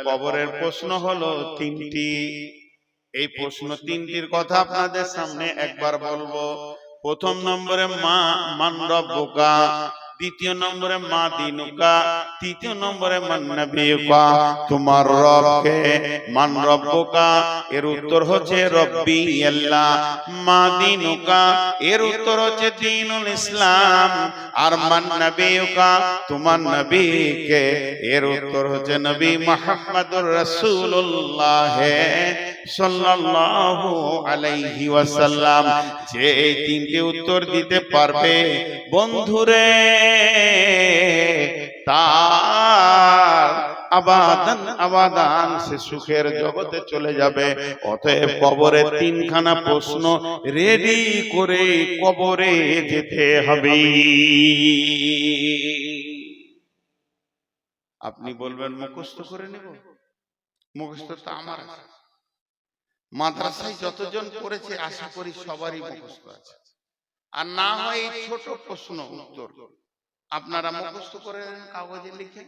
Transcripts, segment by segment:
কবরের প্রশ্ন হলো তিনটি। এই প্রশ্ন তিনটির কথা আপনাদের সামনে একবার বলবো। প্রথম নম্বরে মান রব্বুকা, দ্বিতীয় নম্বরে মা দিনুকা, তৃতীয় নম্বরে মান নবিয়ুকা। তোমার রব কে? মান রব্বুকা, এর উত্তর হচ্ছে রব্বি আল্লাহ। মা দিনুকা, এর উত্তর হচ্ছে দ্বীনুল ইসলাম। আর মান নবিয়ুকা, তোমার নবী কে? এর উত্তর হচ্ছে নবী মুহাম্মদুর রাসূলুল্লাহ সাল্লাল্লাহু আলাইহি ওয়াসাল্লাম। যে এই তিনটি উত্তর দিতে পারবে বন্ধুরে, তার আবাদান আবাদান সে সুখের জগতে চলে যাবে। অতএব কবরে তিনখানা প্রশ্ন রেডি করে কবরে যেতে হবে। আপনি বলবেন মুখস্থ করে নেব। মুখস্থ তো আমার আছে। মাদ্রাসায় যতজন পড়েছে আশা করি সবারই মুখস্থ আছে। আর না হয় এই ছোট প্রশ্ন উত্তর আপনারা মুখস্থ করে কাগজে লিখে।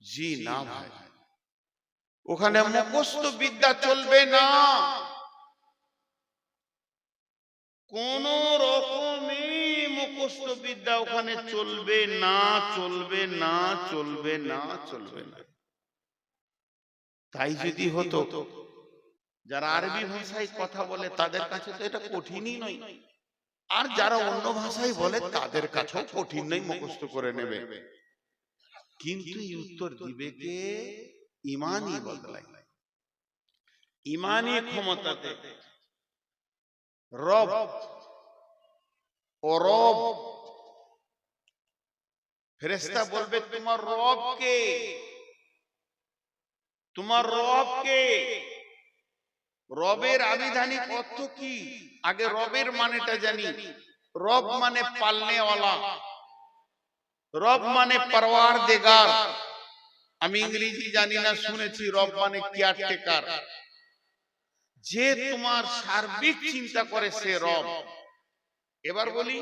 জি না ভাই, ওখানে মুখস্থ বিদ্যা চলবে না। কোন রকমে মুখস্থ বিদ্যা ওখানে চলবে না, চলবে না, চলবে না, চলবে না। তাই যদি হতো, যারা আরবি ভাষায় কথা বলে তাদের কাছে তো এটা কঠিনই নয়, আর যারা অন্য ভাষায় বলে তাদের কাছেও কঠিন নয়, মুখস্থ করে নেবে। কিন্তু এই উত্তর দিবে কে? ইমানই বদলায়, ইমানই ক্ষমতাতে। রব ও রব, ফেরেশতা বলবে তোমার রব কে? তোমার রব কে? রবের আবিধানিক অর্থ কি? আগে রবের মানেটা জানি। রব মানে পালনেওয়ালা, রব মানে পরওয়ারদিগার। আমি ইংরেজি জানি না, শুনেছি রব মানে কেয়ারটেকার। যে তোমার সার্বিক চিন্তা করে সে রব। এবার বলি,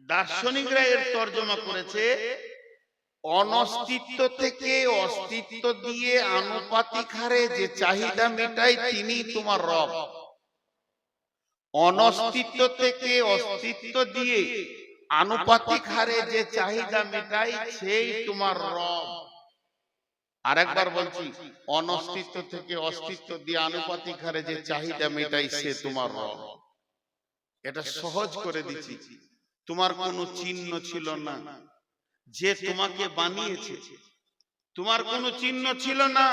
দার্শনিকরা এর তর্জমা করেছে অনস্তিত্ব থেকে অস্তিত্ব দিয়ে আনুপাতিক হারে যে চাহিদা মেটায় তিনি তোমার রব। অনস্তিত্ব থেকে অস্তিত্ব দিয়ে আনুপাতিক হারে যে চাহিদা মেটায় সেই তোমার রব। আরেকবার বলছি, অনস্তিত্ব থেকে অস্তিত্ব দিয়ে আনুপাতিক হারে যে চাহিদা মেটায় সে তোমার রব। এটা সহজ করে দিচ্ছি। তোমার কোনো চিহ্ন ছিল না, যে তোমাকে বানিয়েছে। তোমার কোনো চিহ্ন ছিল না,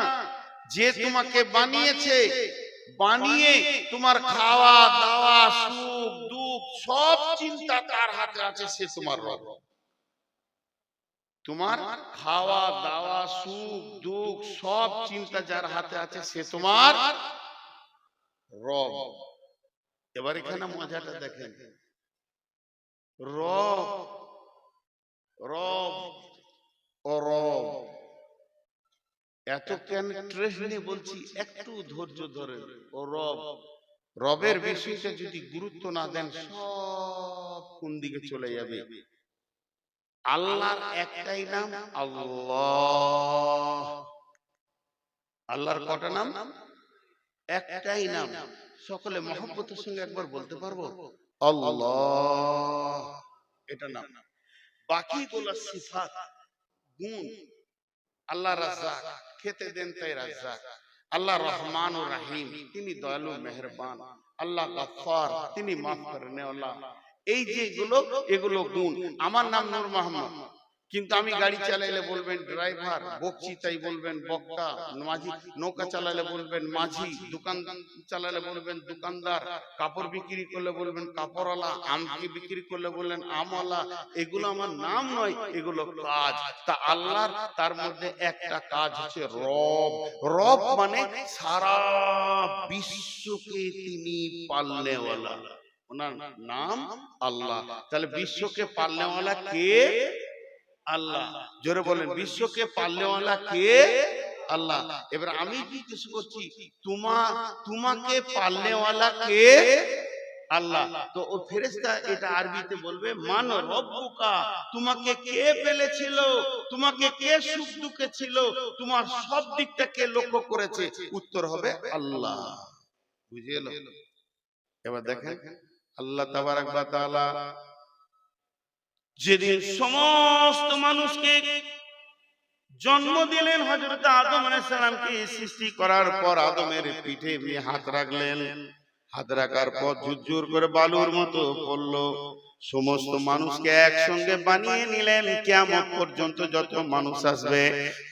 যে তোমাকে বানিয়েছে। বানিয়ে তোমার খাওয়া দাওয়া সুখ দুঃখ সব চিন্তা তার হাতে আছে, সে তোমার রব। তোমার খাওয়া দাওয়া সুখ দুঃখ সব চিন্তা যার হাতে আছে সে তোমার রব। এবার এখানে মজাটা দেখেন, রব রব ও রব এত কেন ট্রেস নিয়ে বলছি, একটু ধৈর্য ধরেন। ও রব, রবের বিষয়টা যদি গুরুত্ব না দেন সব কোন দিকে চলে যাবে। আল্লাহর একটাই নাম আল্লাহ। আল্লাহর কটা নাম? একটাই নাম। সকলে মহব্বতের সঙ্গে একবার বলতে পারবো আল্লাহ, এটা নাম। বাকিগুলো সিফাত গুণ। আল্লাহ রাজ্জাক, খেতে দেন তাই রাজ্জাক। আল্লাহ রহমান ও রহিম, তিনি দয়ালু মেহেরবান। আল্লাহ গফফার, তিনি মাফ করনেওয়ালা। এই যে এগুলো গুণ। আমার নাম নূর মোহাম্মদ, কিন্তু আমি গাড়ি চালাইলে বলবেন ড্রাইভার, বকছি তাই বলবেন বক্তা, মাঝি নৌকা চালালে বলবেন মাঝি, দোকান চালালে বলবেন দোকানদার, কাপড় বিক্রি করলে বলবেন কাপড়ওয়ালা, আম বিক্রি করলে বললেন আমওয়ালা। এগুলো আমার নাম নয়, এগুলো কাজ। তা আল্লাহর তার মধ্যে একটা কাজ হচ্ছে রব। রব মানে সারা বিশ্বকে তিনি পালনেওয়ালা। ওনার নাম আল্লাহ। তাহলে বিশ্বকে পালনেওয়ালা কে? আল্লাহ। জোরে বলেন, বিশ্বকে পালনেওয়ালা কে? আল্লাহ। এবার আমি জিজ্ঞেস করছি, তোমাকে পালনেওয়ালা কে? আল্লাহ। তো ও ফেরেশতা এটা আরবিতে বলবে মান রব্বুকা, তোমাকে কে পেলেছিল, তোমাকে কে সুখ দুঃখে ছিল, তোমার সব দিকটা কে লক্ষ্য করেছে? উত্তর হবে আল্লাহ। বুঝে এলো? এবার দেখেন আল্লাহ তাবারাক ওয়া তাআলা যেদিন সমস্ত মানুষকে জন্ম দিলেন, হযরত আদম আলাইহিস সালামকে সৃষ্টি করার পর আদমের পিঠে হাত রাখলেন। হাত রাখার পর ঝুরঝুর করে বালুর মতো পড়লো। সমস্ত মানুষকে একসঙ্গে বানিয়ে নিলেন। কিয়ামত পর্যন্ত যত মানুষ আসবে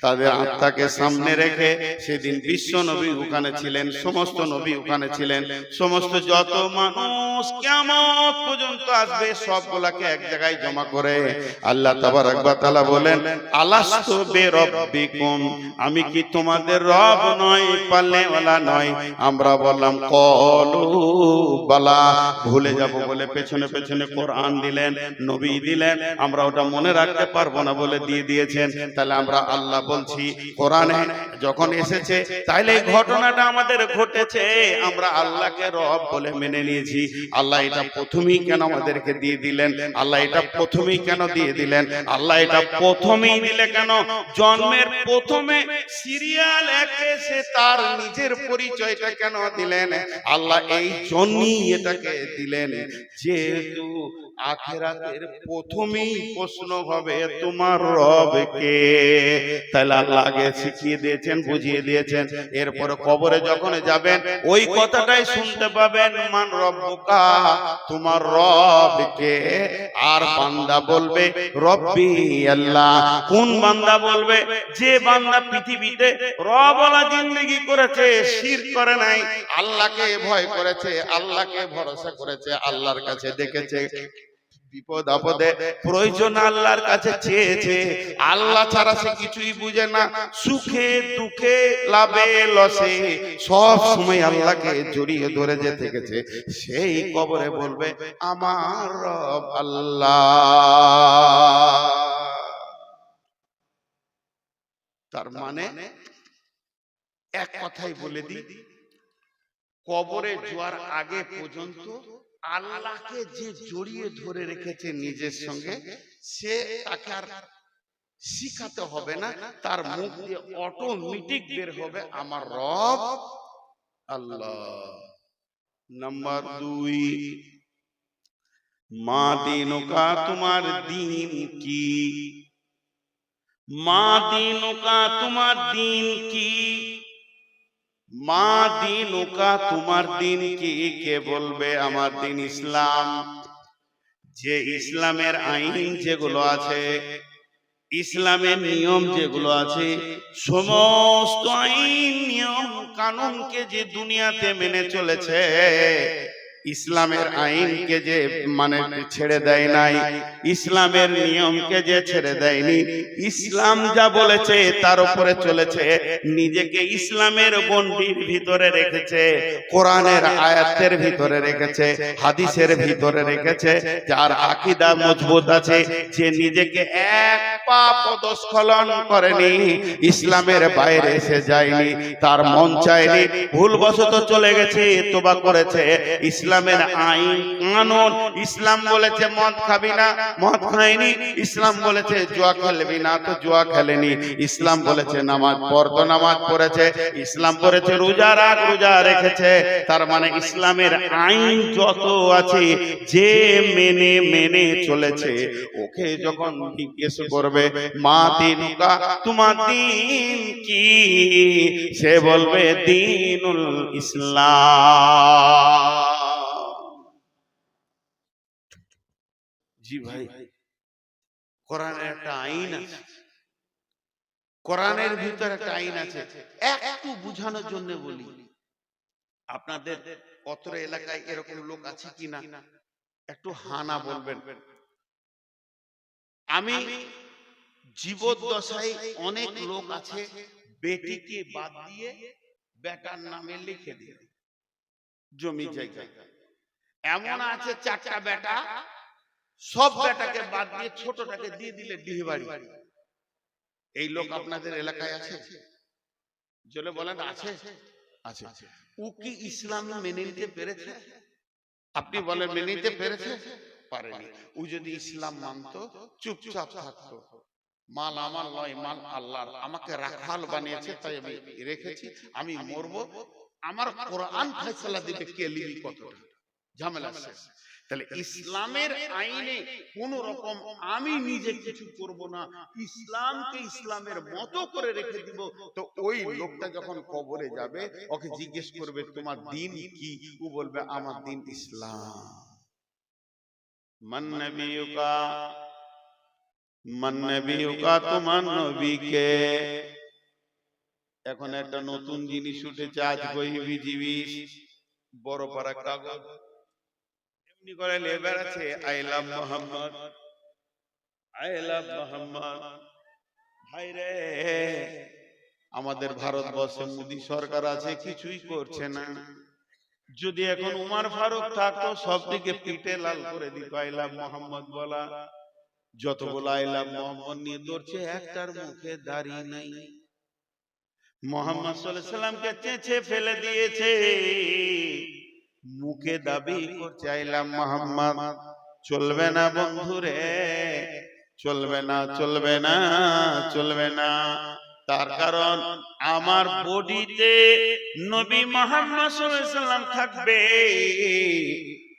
তাদের আত্মাকে সামনে রেখে, সেদিন বিশ্ব নবী ওখানে ছিলেন, সমস্ত নবী ওখানে ছিলেন, সমস্ত যত মানুষ কিয়ামত পর্যন্ত আসবে সবগুলাকে এক জায়গায় জমা করে আল্লাহ তাবারাক ওয়া তাআলা বলেন, আলাস্তু বিরাব্বিকুম, আমি কি তোমাদের রব নয়, পালনেওয়ালা নয়? আমরা বললাম কলু বালা। ভুলে যাব বলে পেছনে পেছনে কোরআন দিলেন, নবী দিলেন, আমরা ওটা মনে রাখতে পারবো না বলে দিয়ে দিয়েছেন। তাহলে আমরা আল্লাহ বলছি, কোরআনে যখন এসেছে তাইলে এই ঘটনাটা আমাদের ঘটেছে, আমরা আল্লাহকে রব বলে মেনে নিয়েছি। আল্লাহ এটা প্রথমেই কেন আমাদেরকে দিয়ে দিলেন? আল্লাহ এটা প্রথমেই কেন দিয়ে দিলেন? আল্লাহ এটা প্রথমেই দিলে কেন? জন্মের প্রথমে সিরিয়াল একে সে তার নিজের পরিচয়টা কেন দিলেন? আল্লাহ এই জন্যই এটাকে দিলেন, যেহেতু আখিরাতের প্রথমেই প্রশ্ন হবে তোমার রব কে। তাহলে আল্লাহ আগে শিখিয়ে দিয়েছেন, বুঝিয়ে দিয়েছেন। এরপরে কবরে যখন যাবেন ওই কথাটাই শুনতে পাবেন, মান রব্বুকা, তোমার রব কে। আর বান্দা বলবে রব্বি আল্লাহ। কোন বান্দা বলবে? যে বান্দা পৃথিবীতে রবওয়ালা জিন্দেগি করেছে, শিরক করে নাই, আল্লাহকে ভয় করেছে, আল্লাহকে ভরসা করেছে, আল্লাহর কাছে ডেকেছে, বিপদ আপদে প্রয়োজন আল্লাহর কাছে চেয়েছে, আল্লাহ ছাড়া সে কিছুই বুঝে না, সুখে দুঃখে লাভে লসে সব সময় আল্লাহকে জড়িয়ে ধরে যে থেকেছে, সেই কবরে বলবে আমার রব আল্লাহ। তার মানে এক কথাই বলে দিই, কবরে যাওয়ার আগে পর্যন্ত আল্লাহকে যে জড়িয়ে ধরে রেখেছে নিজের সঙ্গে, সে তাকে আর শিখাতে হবে না, তার মুখ দিয়ে অটোমেটিক বের হবে আমার রব আল্লাহ। নাম্বার 2, মা দিনুকা, তোমার দিন কি? মা দিনুকা, তোমার দিন কি? মা দিনুকা, তোমার দিন কি? কে বলবে আমার দিন ইসলাম। যে ইসলামের আইন যেগুলো আছে, ইসলামের নিয়ম যেগুলো আছে, সমস্ত আইন নিয়ম কানুনকে যে দুনিয়াতে মেনে চলেছে, ইসলামের আইনকে যে মানে ছেড়ে দেয় নাই, ইসলামের নিয়মকে যে ছেড়ে দেয়নি, ইসলাম যা বলেছে তার উপরে চলেছে, নিজেকে ইসলামের গণ্ডির ভিতরে রেখেছে, কোরআনের আয়াতের ভিতরে রেখেছে, হাদিসের ভিতরে রেখেছে, যার আকীদা মজবুত আছে, যে নিজেকে এক পা পদস্খলন করেনি, ইসলামের বাইরে এসে যায়নি, তার মন চায়নি, ভুলবশত চলে গেছে, তওবা করেছে, ইসলামের আইন কানুন, ইসলাম বলেছে মদ খাবি না, মদ খায়নি, ইসলাম বলেছে জুয়া খেলবি না, তো জুয়া খেলেনি, ইসলাম বলেছে নামাজ পড়, তো নামাজ পড়েছে, ইসলাম বলেছে রোজা রাখ, রোজা রেখেছে। তার মানে ইসলামের আইন যত আছে যে মেনে মেনে চলেছে, ওকে যখন জিজ্ঞেস করবে মা দিনুকা, তোমার দিন কি, সে বলবে দিনুল ইসলাম। জি ভাই, কোরআনের একটা আইন আছে, কোরআনের ভিতরে একটা আইন আছে। একটু বুঝানোর জন্য বলি, আপনাদের অত্র এলাকায় এরকম লোক আছে কিনা একটু হানা বলবেন। আমি জীবদ্দশায় অনেক লোক আছে বেটিকে বাদ দিয়ে বেটার নামে লিখে দিয়ে জমি জায়গায়, এমন আছে 4টা বেটা, সব বেটাকে বাদ দিয়ে ছোটটাকে দিয়ে দিলে ডিহবাড়ি। এই লোক আপনাদের এলাকায় আছে? জলে বলেন আছে। আছে। ও কি ইসলাম মেনে নিতে পেরেছে? আপনি বলেন মেনে নিতে পেরেছে? পারেনি। ও যদি ইসলাম মানতো, চুপচাপ থাকতো, মাল আমার নয়, মাল আল্লাহর, আমাকে রাখাল বানিয়েছে তাই আমি রেখেছি, আমি মরবো, আমার কোরআন ফয়সালা দিবে কে লিবি কতটা, ঝামেলা শেষ। তাহলে ইসলামের আইনে কোন রকম আমি নিজে কিছু করব না, ইসলামকে ইসলামের মতো করে রেখে দিব। তো ওই লোকটা যখন কবরে যাবে, ওকে জিজ্ঞেস করবে তোমার দিন কি, ও বলবে আমার দিন ইসলাম। মান নবিয়ুকা, মান নবিয়ুকা, তোমার নবীকে। এখন একটা নতুন জিনিস উঠেছে, আজ বই জিনিস, বড় পারা কাগজ এমনি করে লেবার আছে, I love Mohammad, I love Mohammad. ভাই রে, আমাদের ভারতবর্ষে মোদী সরকার আছে, কিছুই করছে না। যদি এখন উমার ফারুক থাকতো, সব দিকে পিঠে লাল করে দিত আই লাভ মোহাম্মদ বলা। যতগুলো আই লাভ মোহাম্মদ নিয়ে দৌড়ছে, একটার মুখে দাড়ি নাই। মোহাম্মদ সাল্লাল্লাহু আলাইহি সাল্লামকে চেঁচে ফেলে দিয়েছে, মুখে দাবি করছে আই লাভ মোহাম্মদ। চলবে না বন্ধুরে, চলবে না, চলবে না, চলবে না। তার কারণ আমার বডিতে নবী মুহাম্মদ সাল্লাল্লাহু আলাইহি সাল্লাম থাকবে,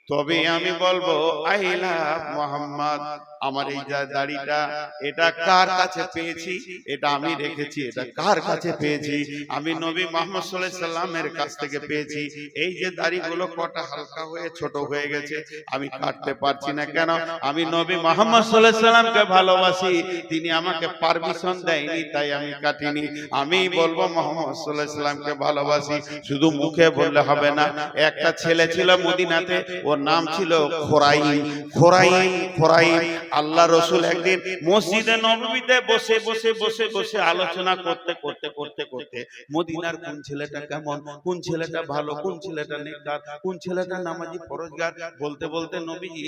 তবে আমি বলবো আই লাভ মোহাম্মদ। আমার এই যে দাড়িটা, এটা কার কাছে পেয়েছি? এটা আমি রেখেছি। এটা কার কাছে পেয়েছি? আমি নবী মুহাম্মদ সাল্লাল্লাহু আলাইহি সাল্লামের কাছ থেকে পেয়েছি। এই যে দাড়িগুলো কটা হালকা হয়ে ছোট হয়ে গেছে, আমি কাটতে পারছি না কেন? আমি নবী মুহাম্মদ সাল্লাল্লাহু আলাইহি সাল্লামকে ভালোবাসি, তিনি আমাকে পারমিশন দেয়নি, তাই আমি কাটিনি। আমি বলবো মুহাম্মদ সাল্লাল্লাহু আলাইহি সাল্লামকে ভালোবাসি। শুধু মুখে বললে হবে না। একটা ছেলে ছিল মদিনাতে, ওর নাম ছিল খোরাইম। খোরাইম, খোরাইম। আল্লাহ রসুল একদিন মসজিদে নববীতে বসে বসে বসে বসে আলোচনা করতে করতে করতে করতে মদিনার কোন ছেলেটা কেমন, কোন ছেলেটা ভালো, কোন ছেলেটা নেককার, কোন ছেলেটা নামাজি পরহেজগার, বলতে বলতে নবীজি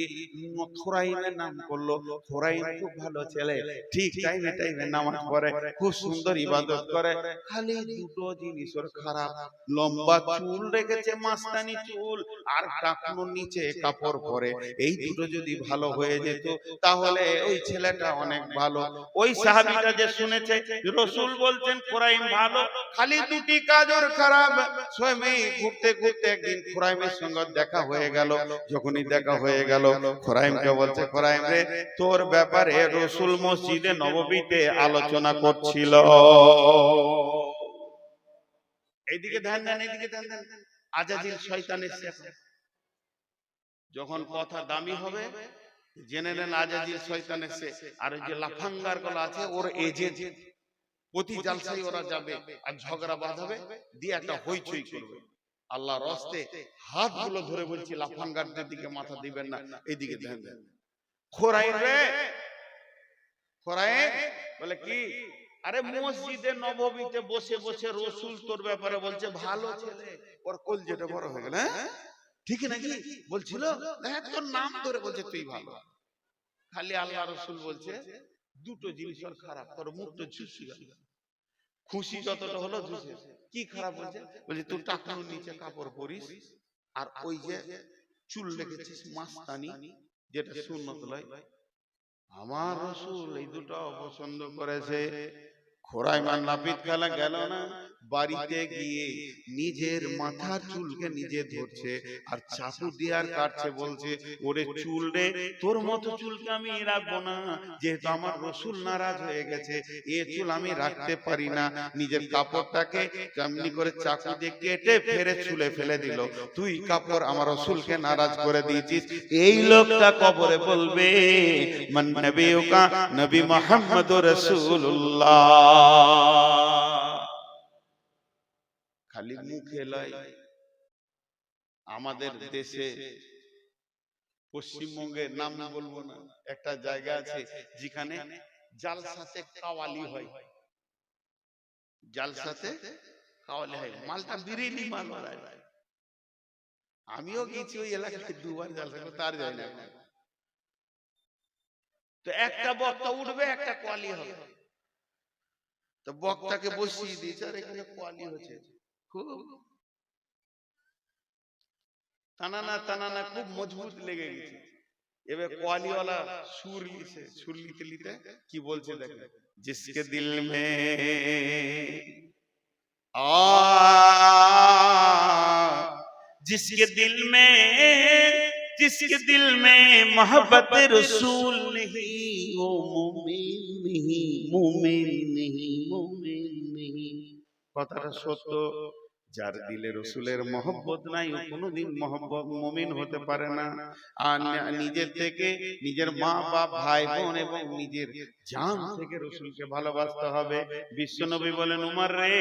খোরাইমের নাম করলো। খোরাইম খুব ভালো ছেলে, ঠিক টাইমে টাইমে নামাজ পড়ে, খুব সুন্দর ইবাদত করে। খালি দুটো জিনিস ওর খারাপ, লম্বা চুল রেখেছে, মাস্তানি চুল, আর টাকনুর নিচে কাপড় পরে। এই দুটো যদি ভালো হয়ে যেত, তাহলে ওই ছেলেটা অনেক ভালো। ওই সাহাবীটা যে শুনেছে রাসূল বলছেন খোরাইম ভালো, খালি দুটি কাজ ওর খারাপ। স্বয়ং ঘুরতে ঘুরতে একদিন খোরাইমের সঙ্গে দেখা হয়ে গেল। যখনই দেখা হয়ে গেল, খোরাইমকে বলছে খোরাইম রে, তোর ব্যাপারে রাসূল মসজিদে নববীতে আলোচনা করছিল। এইদিকে ধ্যান দেন, এইদিকে ধ্যান দেন। আজাজিল শয়তান এসে, যখন কথা দামি হবে জেনে নেন আজাজিল শয়তান এসে। আর ওই যে লাফাঙ্গার গুলো আছে, ওর এজেন্ট, প্রতি জালসায় ওরা যাবে আর ঝগড়া বাঁধাবে, দিয়ে একটা হইচই করবে। আল্লাহর রাস্তে হাতগুলো ধরে বলছি, লাফাঙ্গারদের দিকে মাথা দিবেন না, এইদিকে ধ্যান দেন। খোরাইম রে, খোরাইম বলে কি? আরে মসজিদে নববীতে বসে বসে রাসূল তোর ব্যাপারে বলছে ভালো ছেলে। ওর কলজেটা বড় হয়ে গেল। হ্যাঁ ঠিক নাকি বলছিল, হ্যাঁ তোর নাম ধরে বলছে তুই ভালো। খালি আল্লাহ রাসূল বলছে দুটো জিনিস ওর খারাপ, তোর মুখটা ঝুঁসি গেল। খুশি যতটা হলো ঝুঁসে। কি খারাপ বলছে? বলছে তুই টাকনুর নিচে কাপড় পরিস, আর ওই যে চুল রেখেছিস মাস্তানি, যেটা সুন্নত লয়। আমার রাসূল এই দুটো অপছন্দ করেছে। খোরাইমান নাপিত খেলা গেল না, বাড়িতে গিয়ে নিজের মাথার চুলকে নিজে ধরছে আর চাকু দিয়ে আর কাটছে। বলছে ওরে চুল রে, তোর মতো চুলকে আমি রাখবো না, যেহেতু আমার রাসূল নারাজ হয়ে গেছে, এ চুল আমি রাখতে পারি না। নিজের কাপড়টাকে কেমনি করে চাকু দিয়ে কেটে ফেরে চুলে ফেলে দিল। তুই কাপড় আমার রাসূলকে নারাজ করে দিয়েছিস। এই লোকটা কবরে বলবে মান নবিয়ুকা, নবী মুহাম্মদুর রাসূলুল্লাহ। খালি মুখে লয়। আমাদের দেশে পশ্চিমবঙ্গের নাম বলবো না, একটা জায়গা আছে যেখানে জালসাতে কাওয়ালি হয়। জালসাতে কাওয়ালি হয়, মালটা বিরিয়ানি মাল হয়। আমিও গেছি ওই এলাকায় দুবার জালসা করতে, আর যাই না। তো একটা বক্তা উঠবে, একটা কোয়ালি হবে। তো বক্তাকে বসিয়ে দিয়েছে, আর এখানে কোয়ালি হচ্ছে খুব। টানানা খুব মজবুত লেগে গেছে। এবার কোয়ালিওয়ালা সুর লিছে, সুর লিতে লিতে কি বলছে দেখেন, জিসকে দিল মে जिसके दिल में मोहब्बत रसूल नहीं वो मोमिन नहीं কথাটা সত্য। যার দিলে রসুলের মহব্বত নাই ও কোনোদিন মুমিন হতে পারে না। আর নিজের থেকে, নিজের মা বাপ ভাই বোন এবং নিজের জান থেকে রসুলকে ভালোবাসতে হবে। বিশ্বনবী বলেন, উমর রে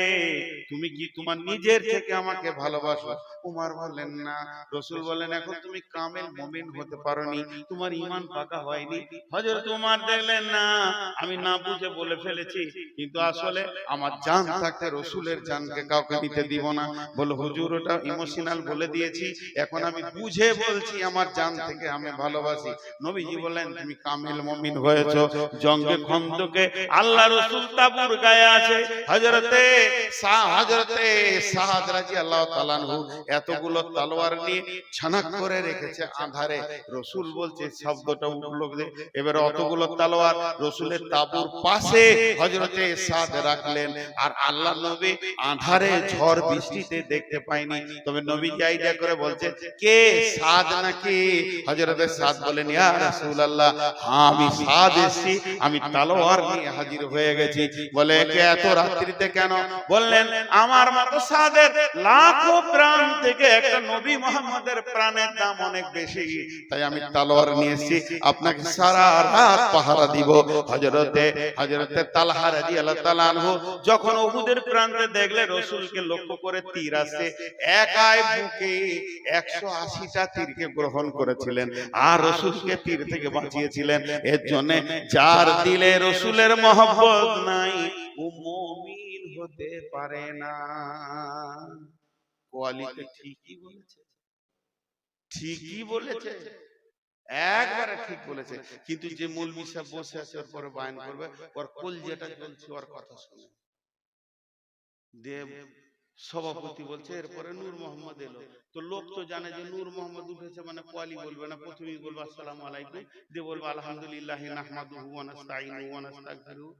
তুমি কি তোমার নিজের থেকে আমাকে ভালোবাসো? উমর বলেন না। রসুল বলেন, এখন তুমি কামেল মুমিন হতে পারোনি, তোমার ঈমান পাকা হয়নি। হযরত উমর দেখলেন না আমি না বুঝে বলে ফেলেছি, কিন্তু আসলে আমার জান থাকতে রসুলের জানকে কাউকে নিতে দিব না। বলো হুজুর ওটা ইমোশনাল বলে দিয়েছি, এখন আমি বুঝে বলছি আমার জান থেকে আমি ভালোবাসি। নবীজি বলেন, তুমি কামেল মুমিন হয়েছো। জঙ্গে খন্দকে আল্লাহ রাসূল তাবুর গায়ে আছে, হযরতে সাদ রাদিয়াল্লাহু তাআলা আনহু এতগুলো তলোয়ার নিয়ে ছানাক করে রেখেছে আঁধারে। রাসূল বলছে শব্দটা উঠলো, এবারে অতগুলো তলোয়ার রাসূলের তাবুর পাশে হযরতে সাদ রাখলেন। আর আল্লাহ নবী আঁধারে ঝড় বৃষ্টিতে দেখতে পাইনি, তবে নবীজি আইডিয়া করে বলছে, কে সাদ নাকি? হযরতে সাদ বলেন, ইয়া রাসূলুল্লাহ, হ্যাঁ আমি সাদ এসেছি, আমি তলোয়ার নিয়ে হাজির হয়ে গেছি। বলে, কে এত রাত্রিতে কেন? বললেন, আমার মতো সাদের লাখো প্রাণ থেকে একটা নবী মুহাম্মদের প্রাণের দাম অনেক বেশি, তাই আমি তলোয়ার নিয়ে এসেছি, আপনাকে সারা রাত পাহারা দিব। হযরতে তালহা রাদিয়াল্লাহু তাআলা আনহু যখন উহুদের প্রান্তে দেখলে রাসূলকে লক্ষ্য করে তীর আসছে, একাই বুকে 180টা তীরকে গ্রহণ করেছিলেন আর রাসূলকে তীর থেকে বাঁচিয়েছিলেন। এর জন্য যার দিলে রাসূলের মহব্বত নাই ও মুমিন হতে পারে না। কোয়ালিতে ঠিকই বলেছে, একবারে ঠিক বলেছে। কিন্তু যে মৌলভী সাহেব বসে আছে ওর পরে বায়ান করবে, ওর কলজেটা জ্বলছে ওর কথা শুনে। দেব সভাপতি বলছে, এরপরে নূর মোহাম্মদ এলো, তো লোক তো জানে যে নূর মোহাম্মদ উঠেছে মানে কোয়ালি বলবে না, প্রথমেই বলবে আসসালামু আলাইকুম, দিয়ে বলবে আলহামদুলিল্লাহ নাহমাদুহু ওয়া নাস্তাঈনুহু ওয়া নাস্তাগফিরুহু।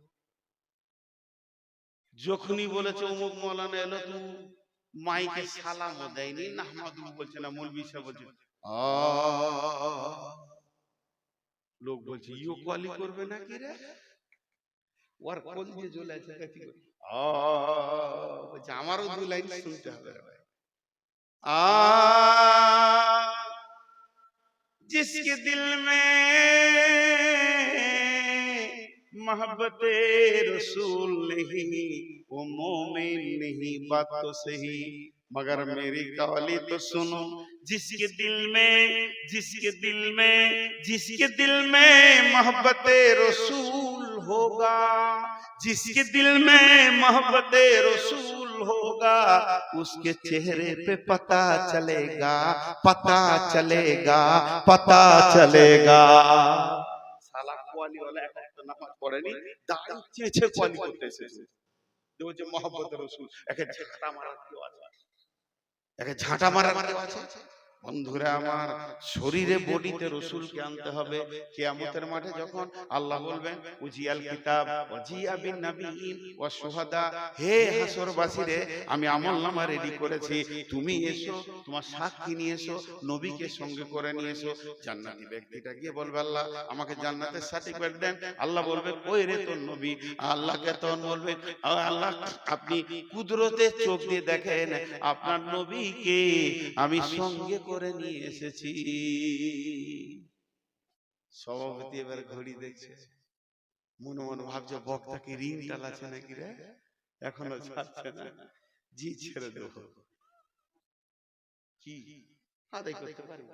যখনই বলেছে অমুক মাওলানা এলো, তো মাইকে সালামও দেয়নি, নাহমাদুহু বলছে না, মৌলভী সাহেব বলছে লোক বলছে ইও কোয়ালি করবে নাকি রে? ওর কোল দিয়ে জ্বলে আছে, বলছে আমারও দু লাইন শুনতে হবে। जिसके दिल में मोहब्बत रसूल नहीं वो मोमिन नहीं, बात तो सही मगर मेरी कवाली तो सुनो। जिसके दिल में मोहब्बत रसूल होगा, जिसके दिल में मोहब्बत रसूल होगा, उसके चेहरे पे पता चलेगा, पता चलेगा, पता चलेगा। साला কোয়ালি वाला একটা নামাজ পড়েনি, দাঁড়ি চেঁচে কোয়ালি করতে এসেছে। যে মোহাম্মদ রাসূল একে ঝাঁটা মারার কেউ আছে, একে ঝাঁটা মারার কেউ আছে? বন্ধুরা আমার, শরীরে বডিতে রসুলকে আনতে হবে। কিয়ামতের মাঠে যখন আল্লাহ বলবেন উজিয়াল কিতাব ওয়াজিয়া বিন নাবিয়িন ওয়া শুহাদা, হে হাসরবাসীরে আমি আমলনামা রেডি করেছি, তুমি এসো, তোমার সাক্ষী নিয়ে এসো, নবীকে সঙ্গে করে নিয়ে এসো। জান্নাতি ব্যক্তিটা গিয়ে বলবে, আল্লাহ আমাকে জান্নাতের সার্টিফিকেট দেন। আল্লাহ বলবে, কই রে তোর নবী? আল্লাহকে তখন বলবে, আল্লাহ আপনি কুদরতের চোখ দিয়ে দেখেন আপনার নবীকে আমি সঙ্গে করে নিয়ে এসেছি। সভাপতি এবার ঘড়ি দেখছে, মনে মনে ভাবছে বক্তা কি রিং টালাছে নাকি রে, এখনো ছাড়ছে না, জি ছেড়ে দেব। কি আদায় করতে পারবো?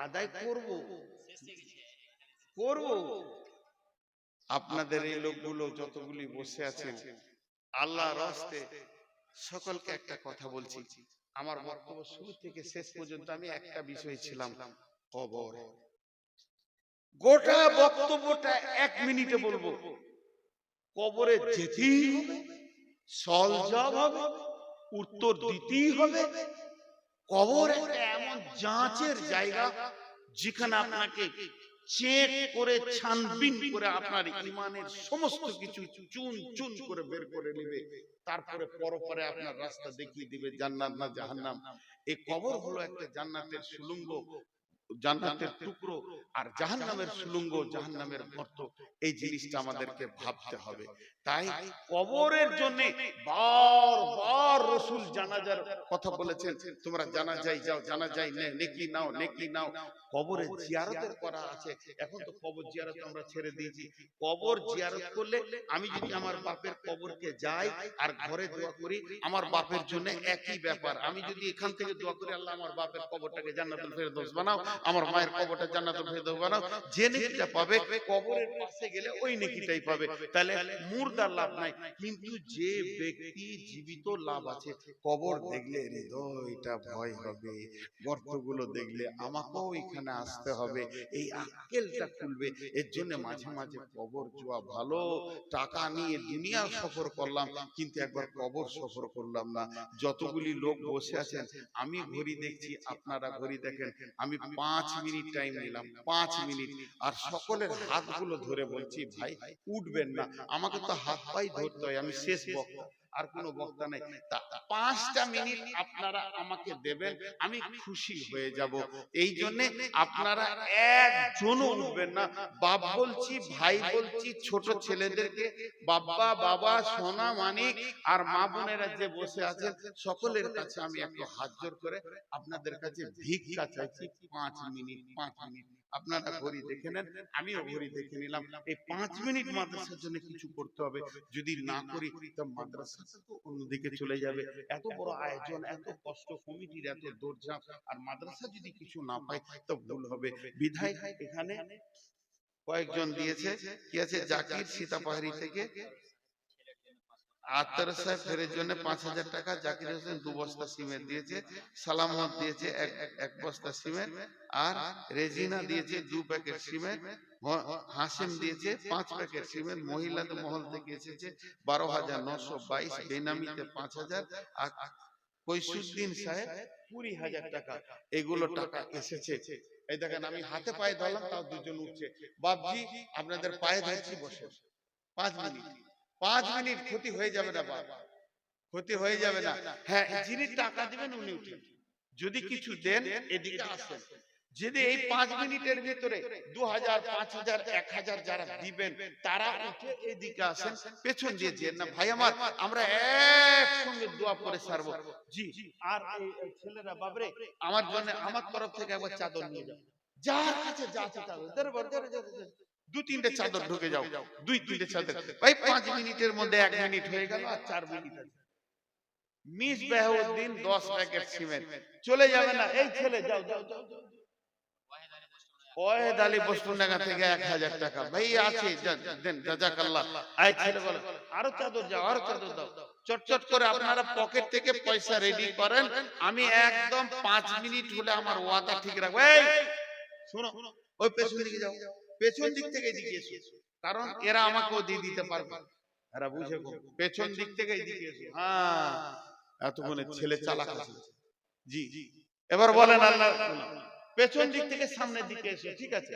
আদায় করব। আপনাদের এই লোকগুলো যতগুলি বসে আছেন, আল্লাহর রাস্তে সকলকে একটা কথা বলছি। আমার বক্তব্য শুরু থেকে শেষ পর্যন্ত আমি একটা বিষয় ছিলাম, কবর। গোটা বক্তব্যটা 1 মিনিটে বলবো। কবরে যেতেই হবে, সওয়াল জবাব হবে, উত্তর দিতেই হবে। কবর একটা এমন যাঁচের জায়গা যেখানে আপনাকে চেক করে ছানবিন করে আপনার ইমানের সমস্ত কিছু চুন চুন করে বের করে নেবে, তারপরে পরপরে আপনার রাস্তা দেখিয়ে দিবে জান্নাত না জাহান্নাম। এই কবর হলো একটা জান্নাতের সুলঙ্গ, জান্নাতের টুকরো, আর জাহান্নামের সুলঙ্গ, জাহান্নামের গর্ত। এই জিনিসটা আমাদেরকে ভাবতে হবে। তাই কবরের জন্য বারবার রাসূল জানাজার কথা বলেছেন, তোমরা জানাজায় যাও, জানাজায় নেকি নাও, নেকি নাও। কবরে জিয়ারতের করা আছে। এখন তো কবর জিয়ারত আমরা ছেড়ে দিয়েছি। কবর জিয়ারত করলে আমি যদি আমার বাপের কবরকে যাই আর ঘরে দোয়া করি, আমার বাপের জন্য একই ব্যাপার। আমি যদি এখান থেকে দোয়া করি, আল্লাহ আমার বাপের কবরটাকে জান্নাতুল ফেরদৌস বানাও, আমার মায়ের কবরটা জান্নাতুল ফেরদৌস বানাও, যে নেকিটা পাবে কবরের পাশে গেলে ওই নেকিটাই পাবে। তাহলে মুর্দার লাভ নাই, কিন্তু যে ব্যক্তি জীবিত লাভ আছে। কবর দেখলে হৃদয়টা ভয় হবে, গর্তগুলো দেখলে আমাকেও এখানে আসতে হবে, এই আক্কেলটা খুলবে। এর জন্য মাঝে মাঝে কবর যাওয়া ভালো। টাকা নিয়ে দুনিয়া সফর করলাম, কিন্তু একবার কবর সফর করলাম না। যতগুলি লোক বসে আছেন, আমি ঘড়ি দেখছি, আপনারা ঘড়ি দেখেন, আমি 5 মিনিট টাইম নিলাম, 5 মিনিট, আর সকলের হাতগুলো ধরে বলছি ভাই উঠবেন না। আমাকে তো হাত পাই ধরতে হয়, আমি শেষ বক্তা, আর কোনো বক্তা নাই। তা 5টা মিনিট আপনারা আমাকে দেবেন, আমি খুশি হয়ে যাব। এই জন্য আপনারা একজনও উঠবেন না। বাপ বলছি, ভাই বলছি, ছোট ছেলেদেরকে, বাবা বাবা সোনা মানিক আর মা বোনেরা যে বসে আছেন, সকলের কাছে আমি একটু হাত জোর করে আপনাদের কাছে ভিক্ষা চাইছি। 5 মিনিট, 5 মিনিট আপনারা ঘড়ি দেখে নেন, আমিও ঘড়ি দেখে নিলাম। এই 5 মিনিট মাদ্রাসার জন্য কিছু করতে হবে। যদি না করি তো মাদ্রাসা তো অন্যদিকে চলে যাবে। এত বড় আয়োজন, এত কষ্ট, কমিটির এত দৌড়ঝাঁপ, আর মাদ্রাসা যদি কিছু না পায় তো ভুল হবে। বিধায় এখানে কয়েকজন দিয়েছে, কি আছে, জাকির সীতাপাহাড়ি থেকে, আত্মার সাহেব ফেরের জন্য 5,000 টাকা, জাকির হোসেন 2 বস্তা সিমেন্ট দিয়েছে, সালামত দিয়েছে এক বস্তা সিমেন্ট, আর রেজিনা দিয়েছে 2 প্যাকেট সিমেন্ট, হাসিম দিয়েছে 5 প্যাকেট সিমেন্ট, মহিলাদের মহল থেকে এসেছে 12,922, বেনামিতে 5,000, আর কৈসুদ্দিন সাহেব 20,000 টাকা। এগুলো টাকা এসেছে। এই দেখেন আমি হাতে পায়ে ধরলাম, তাও দুজন উঠছে। বাপজি আপনাদের পায়ে ধরছি, বসে 5 মিনিট, 5 মিনিট ক্ষতি হয়ে যাবে না বাবা, ক্ষতি হয়ে যাবে না। হ্যাঁ, যিনি টাকা দিবেন উনি উঠেন, যদি কিছু দেন এদিকে আসেন। যদি এই 5 মিনিটের ভিতরে 2,000, 5,000, 1,000 যারা দিবেন তারা উঠে এদিকে আসেন, পেছন দিয়ে যেন না ভাই আমার, আমরা একসঙ্গে দোয়া করে সারবো। জি, আর এই ছেলেরা বাবরে আমার জন্য, আমার তরফ থেকে একবার চাদর নিয়ে যাও, যার কাছে যা আছে চাদর, 2-3টে চাদর ঢুকে যাও, 2-3টে চাদর। ভাই 5 মিনিটের মধ্যে 1 মিনিট হয়ে গেল, আর 4 মিনিট আছে। মিস বাহাউদ্দিন 10 প্যাকেট সিমেন্ট, চলে যাবে না। এই ছেলে যাও যাও যাও, ওয়াহেদ আলী বস্তুনডাঙ্গা থেকে 1,000 টাকা, ভাই আছে দেন, জাযাকাল্লাহ। এই ছেলে বলে আরো চাদর যাও, আরো চাদর দাও। চটচট করে আপনারা পকেট থেকে পয়সা রেডি করেন, আমি একদম 5 মিনিট হলে আমার ওয়াদা ঠিক রাখবো। এই শোনো, ওই পেছন দিকে যাও, পেছন দিক থেকে এদিকে এসো, কারণ এরা আমাকেও দিয়ে দিতে পারবে, এরা বুঝে গো, পেছন দিক থেকে এদিকে এসো। হ্যাঁ, এতক্ষণে ছেলে চালাক আছে। জি, এবার বলেন আল্লাহ, পেছন দিক থেকে সামনের দিকে এসো, ঠিক আছে?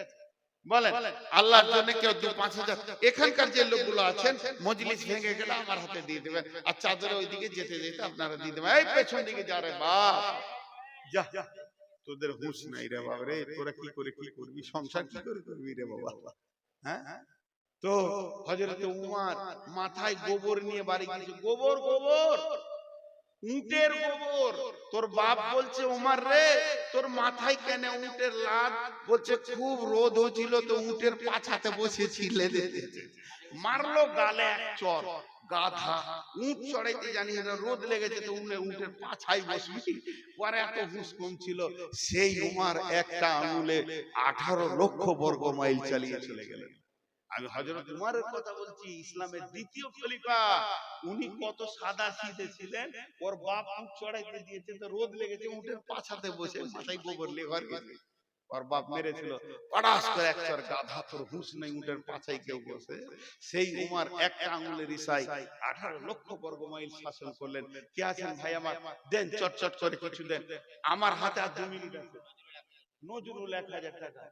বলেন আল্লাহর জন্য কেউ 2-5,000, এখানকার যে লোকগুলো আছেন, মজলিস ভেঙে গেলে আমার হাতে দিয়ে দেবেন, আর চাদরে ওইদিকে যেতে যেতে আপনারা দিয়ে দেবেন। এই পেছন দিকে যা রে বাপ, যা, তোদের হুঁশ নাই রে বাবা রে, তোরা কি করে কি করবি, সংসার কি করে করবি রে বাবা। হ্যাঁ, তো হযরত উমর মাথায় গোবর নিয়ে বাড়ি গিয়েছে, গোবর গোবর, উটের গোবর। তোর বাপ বলছে উমর রে, তোর মাথায় কেন উটের লাদ? বলছে খুব রোদ হচ্ছিল তো উটের পাছাতে বসেছিলে, মারলো গালে এক চর। গাধা, উট চড়াইতে জানি না, রোদ লেগেছে তো উটের পাছায় বসবি। পরে এত হুঁশ কম ছিল, সেই উমর একটা আঙুলে 18 লক্ষ বর্গ মাইল চালিয়ে চলে গেলেন। আমি হযরত উমরের কথা বলছি, ইসলামের দ্বিতীয় খলিফা। উনি কত সাদা সিধে ছিলেন, ওর বাপ উট চড়াইতে দিয়েছে তো রোদ লেগেছে, উটের পাছাতে বসে মাথায় গোবর লেগে ঘর গেছে। ওর বাপ মেরেছিল, পড়াস করে একচর গাধা, তোর হুঁশ নেই, উটের পাছায় কেউ বসে। সেই উমার একটা আঙুলের ইশারায় 18 লক্ষ বর্গ মাইল শাসন করলেন। কে আছেন ভাই আমার, দেন চটচট করে কিছু দেন। আমার হাতে আর 2 মিনিট আছে। নজরুল 1000 টাকা।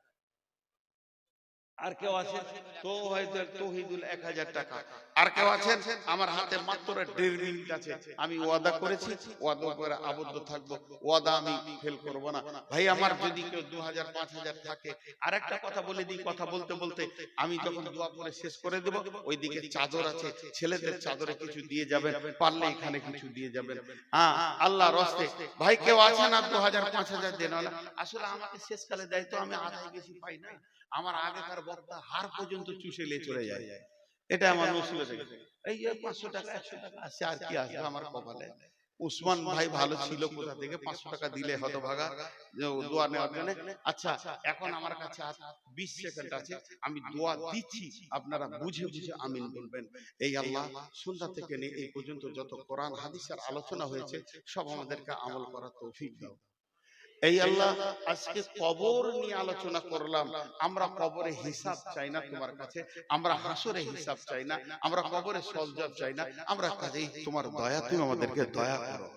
আর কেউ আছেন তৌহিদুল 1000 টাকা। আর কেউ আছেন, আমার হাতে মাত্র 1.5 মিনিট আছে। আমি ওয়াদা করেছি, ওয়াদা করে আবদ্ধ থাকবো, ওয়াদা আমি ফেল করব না। ভাই আমার যদি কেউ 2000 5000 থাকে, আর একটা কথা বলে দিই, কথা বলতে বলতে আমি যখন দোয়া করে শেষ করে দেব, ওইদিকে চাদর আছে, ছেলেদের চাদরে কিছু দিয়ে যাবেন, পারলে এখানে কিছু দিয়ে যাবেন। হ্যাঁ, আল্লাহর রাস্তে ভাই কেউ আছেন আর 2000 5000 দেন না। আসলে আমাকে শেষকালে দেয় তো, আমি আধাই বেশি পাই না। আমার আগেকার বক্তা হার পর্যন্ত চুষে নিয়ে চলে যায়, এটা আমার মুসিবত। এই 500 টাকা 100 টাকা আছে, আর কি আসবে আমার কপালে। উসমান ভাই ভালো ছিল, কোথা থেকে 500 টাকা দিলে হতভাগা দোয়া নেওয়ার জন্য। আচ্ছা, এখন আমার কাছে 20 সেকেন্ড আছে, আমি দোয়া দিচ্ছি, আপনারা বুঝে বুঝে আমিন বলবেন। এই আল্লাহ, সন্ধ্যা থেকে নিয়ে এই পর্যন্ত যত কোরআন হাদিসের আলোচনা হয়েছে, সব আমাদেরকে আমল করার তৌফিক দাও। এই আল্লাহ, আজকে কবর নিয়ে আলোচনা করলাম, আমরা কবরে হিসাব চাই না তোমার কাছে, আমরা হাসরে হিসাব চাই না, আমরা কবরে সওয়াব চাই না, আমরা কাজেই তোমার দয়া, তুমি আমাদেরকে দয়া করো।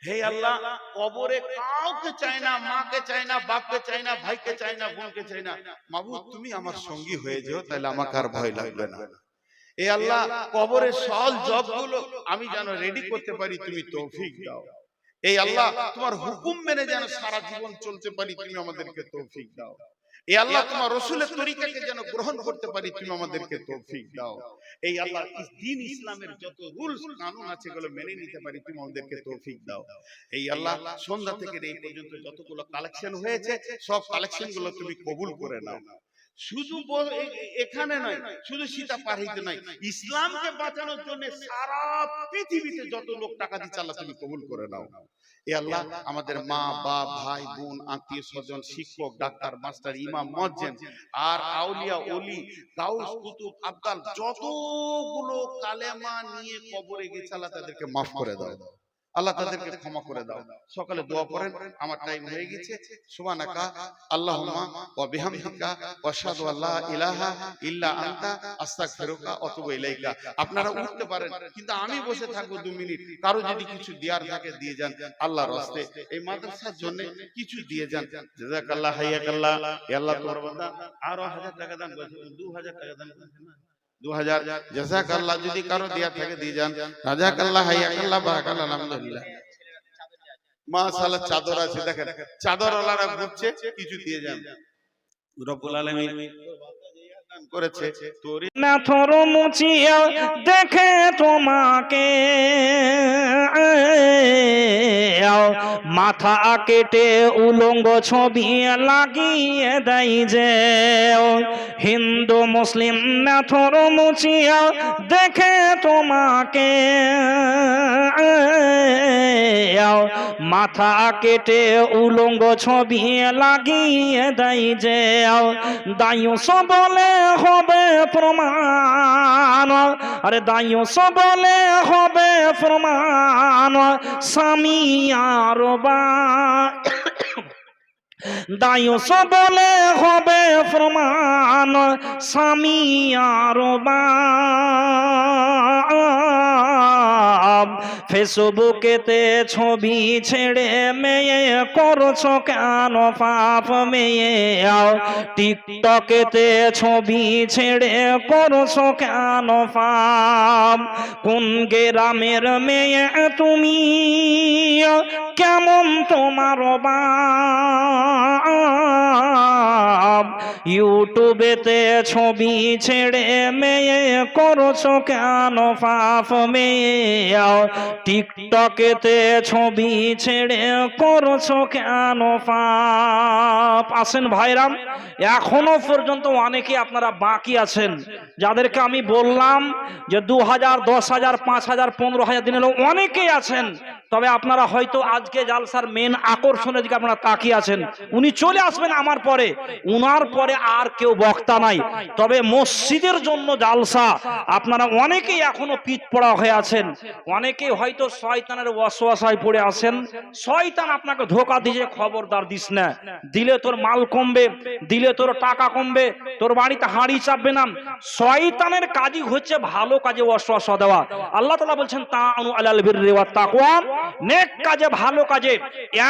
হে আল্লাহ, কবরে কাউকে চাই না, মাকে চাই না, বাপকে চাই না, ভাইকে চাই না, বোনকে চাই না। মাবুদ, তুমি আমার সঙ্গী হয়ে যাও, তাহলে আমাকে আর ভয় লাগবে না। এ আল্লাহ, কবরের সওয়াল জবগুলো আমি যেন রেডি করতে পারি, তুমি তৌফিক দাও। এই আল্লাহ, তোমার হুকুম মেনে যেন সারা জীবন চলতে পারি, তুমি আমাদেরকে তৌফিক দাও। এই আল্লাহ, তোমার রাসূলের তরিকাকে যেন গ্রহণ করতে পারি, তুমি আমাদেরকে তৌফিক দাও। এই আল্লাহ, দ্বীন ইসলামের যত রুলস কানুন আছে এগুলো মেনে নিতে পারি, তুমি আমাদেরকে তৌফিক দাও। এই আল্লাহ, সন্ধ্যা থেকে এই পর্যন্ত যতগুলো কালেকশন হয়েছে, সব কালেকশন গুলো তুমি কবুল করে নাও। শুধু এখানে নয়, শুধু সীতা পারিতে নয়, ইসলামকে বাঁচানোর জন্য সারা পৃথিবীতে যত লোক টাকা দিচ্ছে, আল্লাহ তুমি কবুল করে নাও। এ আল্লাহ, আমাদের মা বাপ ভাই বোন আত্মীয় স্বজন শিক্ষক ডাক্তার মাস্টার ইমাম মুয়াজ্জিন আর আউলিয়া ওলি গাউস কুতুব আব্দাল যতগুলো কালেমা নিয়ে কবরে গেছে, আল্লাহ তাদেরকে মাফ করে দাও, আল্লাহ তাদেরকে ক্ষমা করে দাও। সকালে দোয়া করেন, আমার টাইম হয়ে গেছে। সুবহানাকা আল্লাহুম্মা ওয়া বিহামদিকা ওয়া আশহাদু আল্লা ইলাহা ইল্লা আনতা আস্তাগফিরুকা ওয়া আতুবু ইলাইকা। আপনারা উঠতে পারেন, কিন্তু আমি বসে থাকবো 2 মিনিট। কারো যদি কিছু দেওয়ার থাকে দিয়ে যান, আল্লাহর রাস্তে এই মাদ্রাসার জন্য কিছু দিয়ে যান। জাযাকাল্লাহ হাইয়াকাল্লাহ। হে আল্লাহ, তোমার বান্দা আরো 1000 টাকা দান করেছে, 2000 টাকা দান করেছে না, 2000 জাযাকাল্লাহ। যদি কারো দেওয়ার থাকে দিয়ে যান। জাযাকাল্লাহ হাইয়াকাল্লাহ বারাকাল্লাহ। আলহামদুলিল্লাহ, মাশাআল্লাহ। চাদর আছে, দেখেন চাদর ওয়ালারা ঘুরছে, কিছু দিয়ে যান। রব্বুল আলামিন করেছে তোর না থর মুচিয়া দেখে তোমাকে, মাথা কেটে উলঙ্গ ছবি লাগিয়ে দেয় যে। হিন্দু মুসলিম না থর মুচিয়া দেখে তোমাকে, মাথা কেটে উলঙ্গ ছবি লাগিয়ে দেয় যে। দায়ুস বলে হবে প্রমাণ, আরে দায়ুস বলে হবে প্রমাণ, স্বামী আর বা দায়ুস বলে হবে প্রমাণ, স্বামী আর বা। ফেসবুকেতে ছবি ছেড়ে মেয়ে করছো কেন পাপ মেয়ে, টিকটকেতে ছবি ছেড়ে করছো কেন পাপ। কোন গ্রামের মেয়ে তুমি, কেমন তোমার বাপ। ইউটিউবেতে ছবি ছেড়ে মেয়ে করছো কেন পাপ মেয়ে, টিকটকেতে ছবি ছেড়ে করছো কেন পাপ। আসেন ভাইরাম, এখনো পর্যন্ত অনেকে আপনারা বাকি আছেন, যাদেরকে আমি বললাম যে 2000 10,000 5,000 15,000 দিনের অনেকেই আছেন, তবে আপনারা হয়তো আজকে জালসার মেন আকর্ষণের দিকে আপনারা তাকিয়ে আছেন। উনি চলে আসবেন আমার পরে, উনার পরে আর কেউ বক্তা নাই। তবে মসজিদের জন্য জালসা, আপনারা অনেকেই এখনো পিঠ পড়া হয়ে আছেন, অনেকেই হয়তো শয়তানের ওয়াসওয়াসায় পড়ে আছেন। শয়তান আপনাকে ধোঁকা দিয়ে খবরদার দিস না, দিলে তোর মাল কমবে, দিলে তোর টাকা কমবে, তোর বাড়িতে হাঁড়ি চাপবে না। শয়তানের কাজই হচ্ছে ভালো কাজে ওয়াসওয়াসা দেওয়া। আল্লাহ তাআলা বলছেন তাআনু আলাল বিররি ওয়াত তাকওয়া, নেক কাজে ভালো কাজে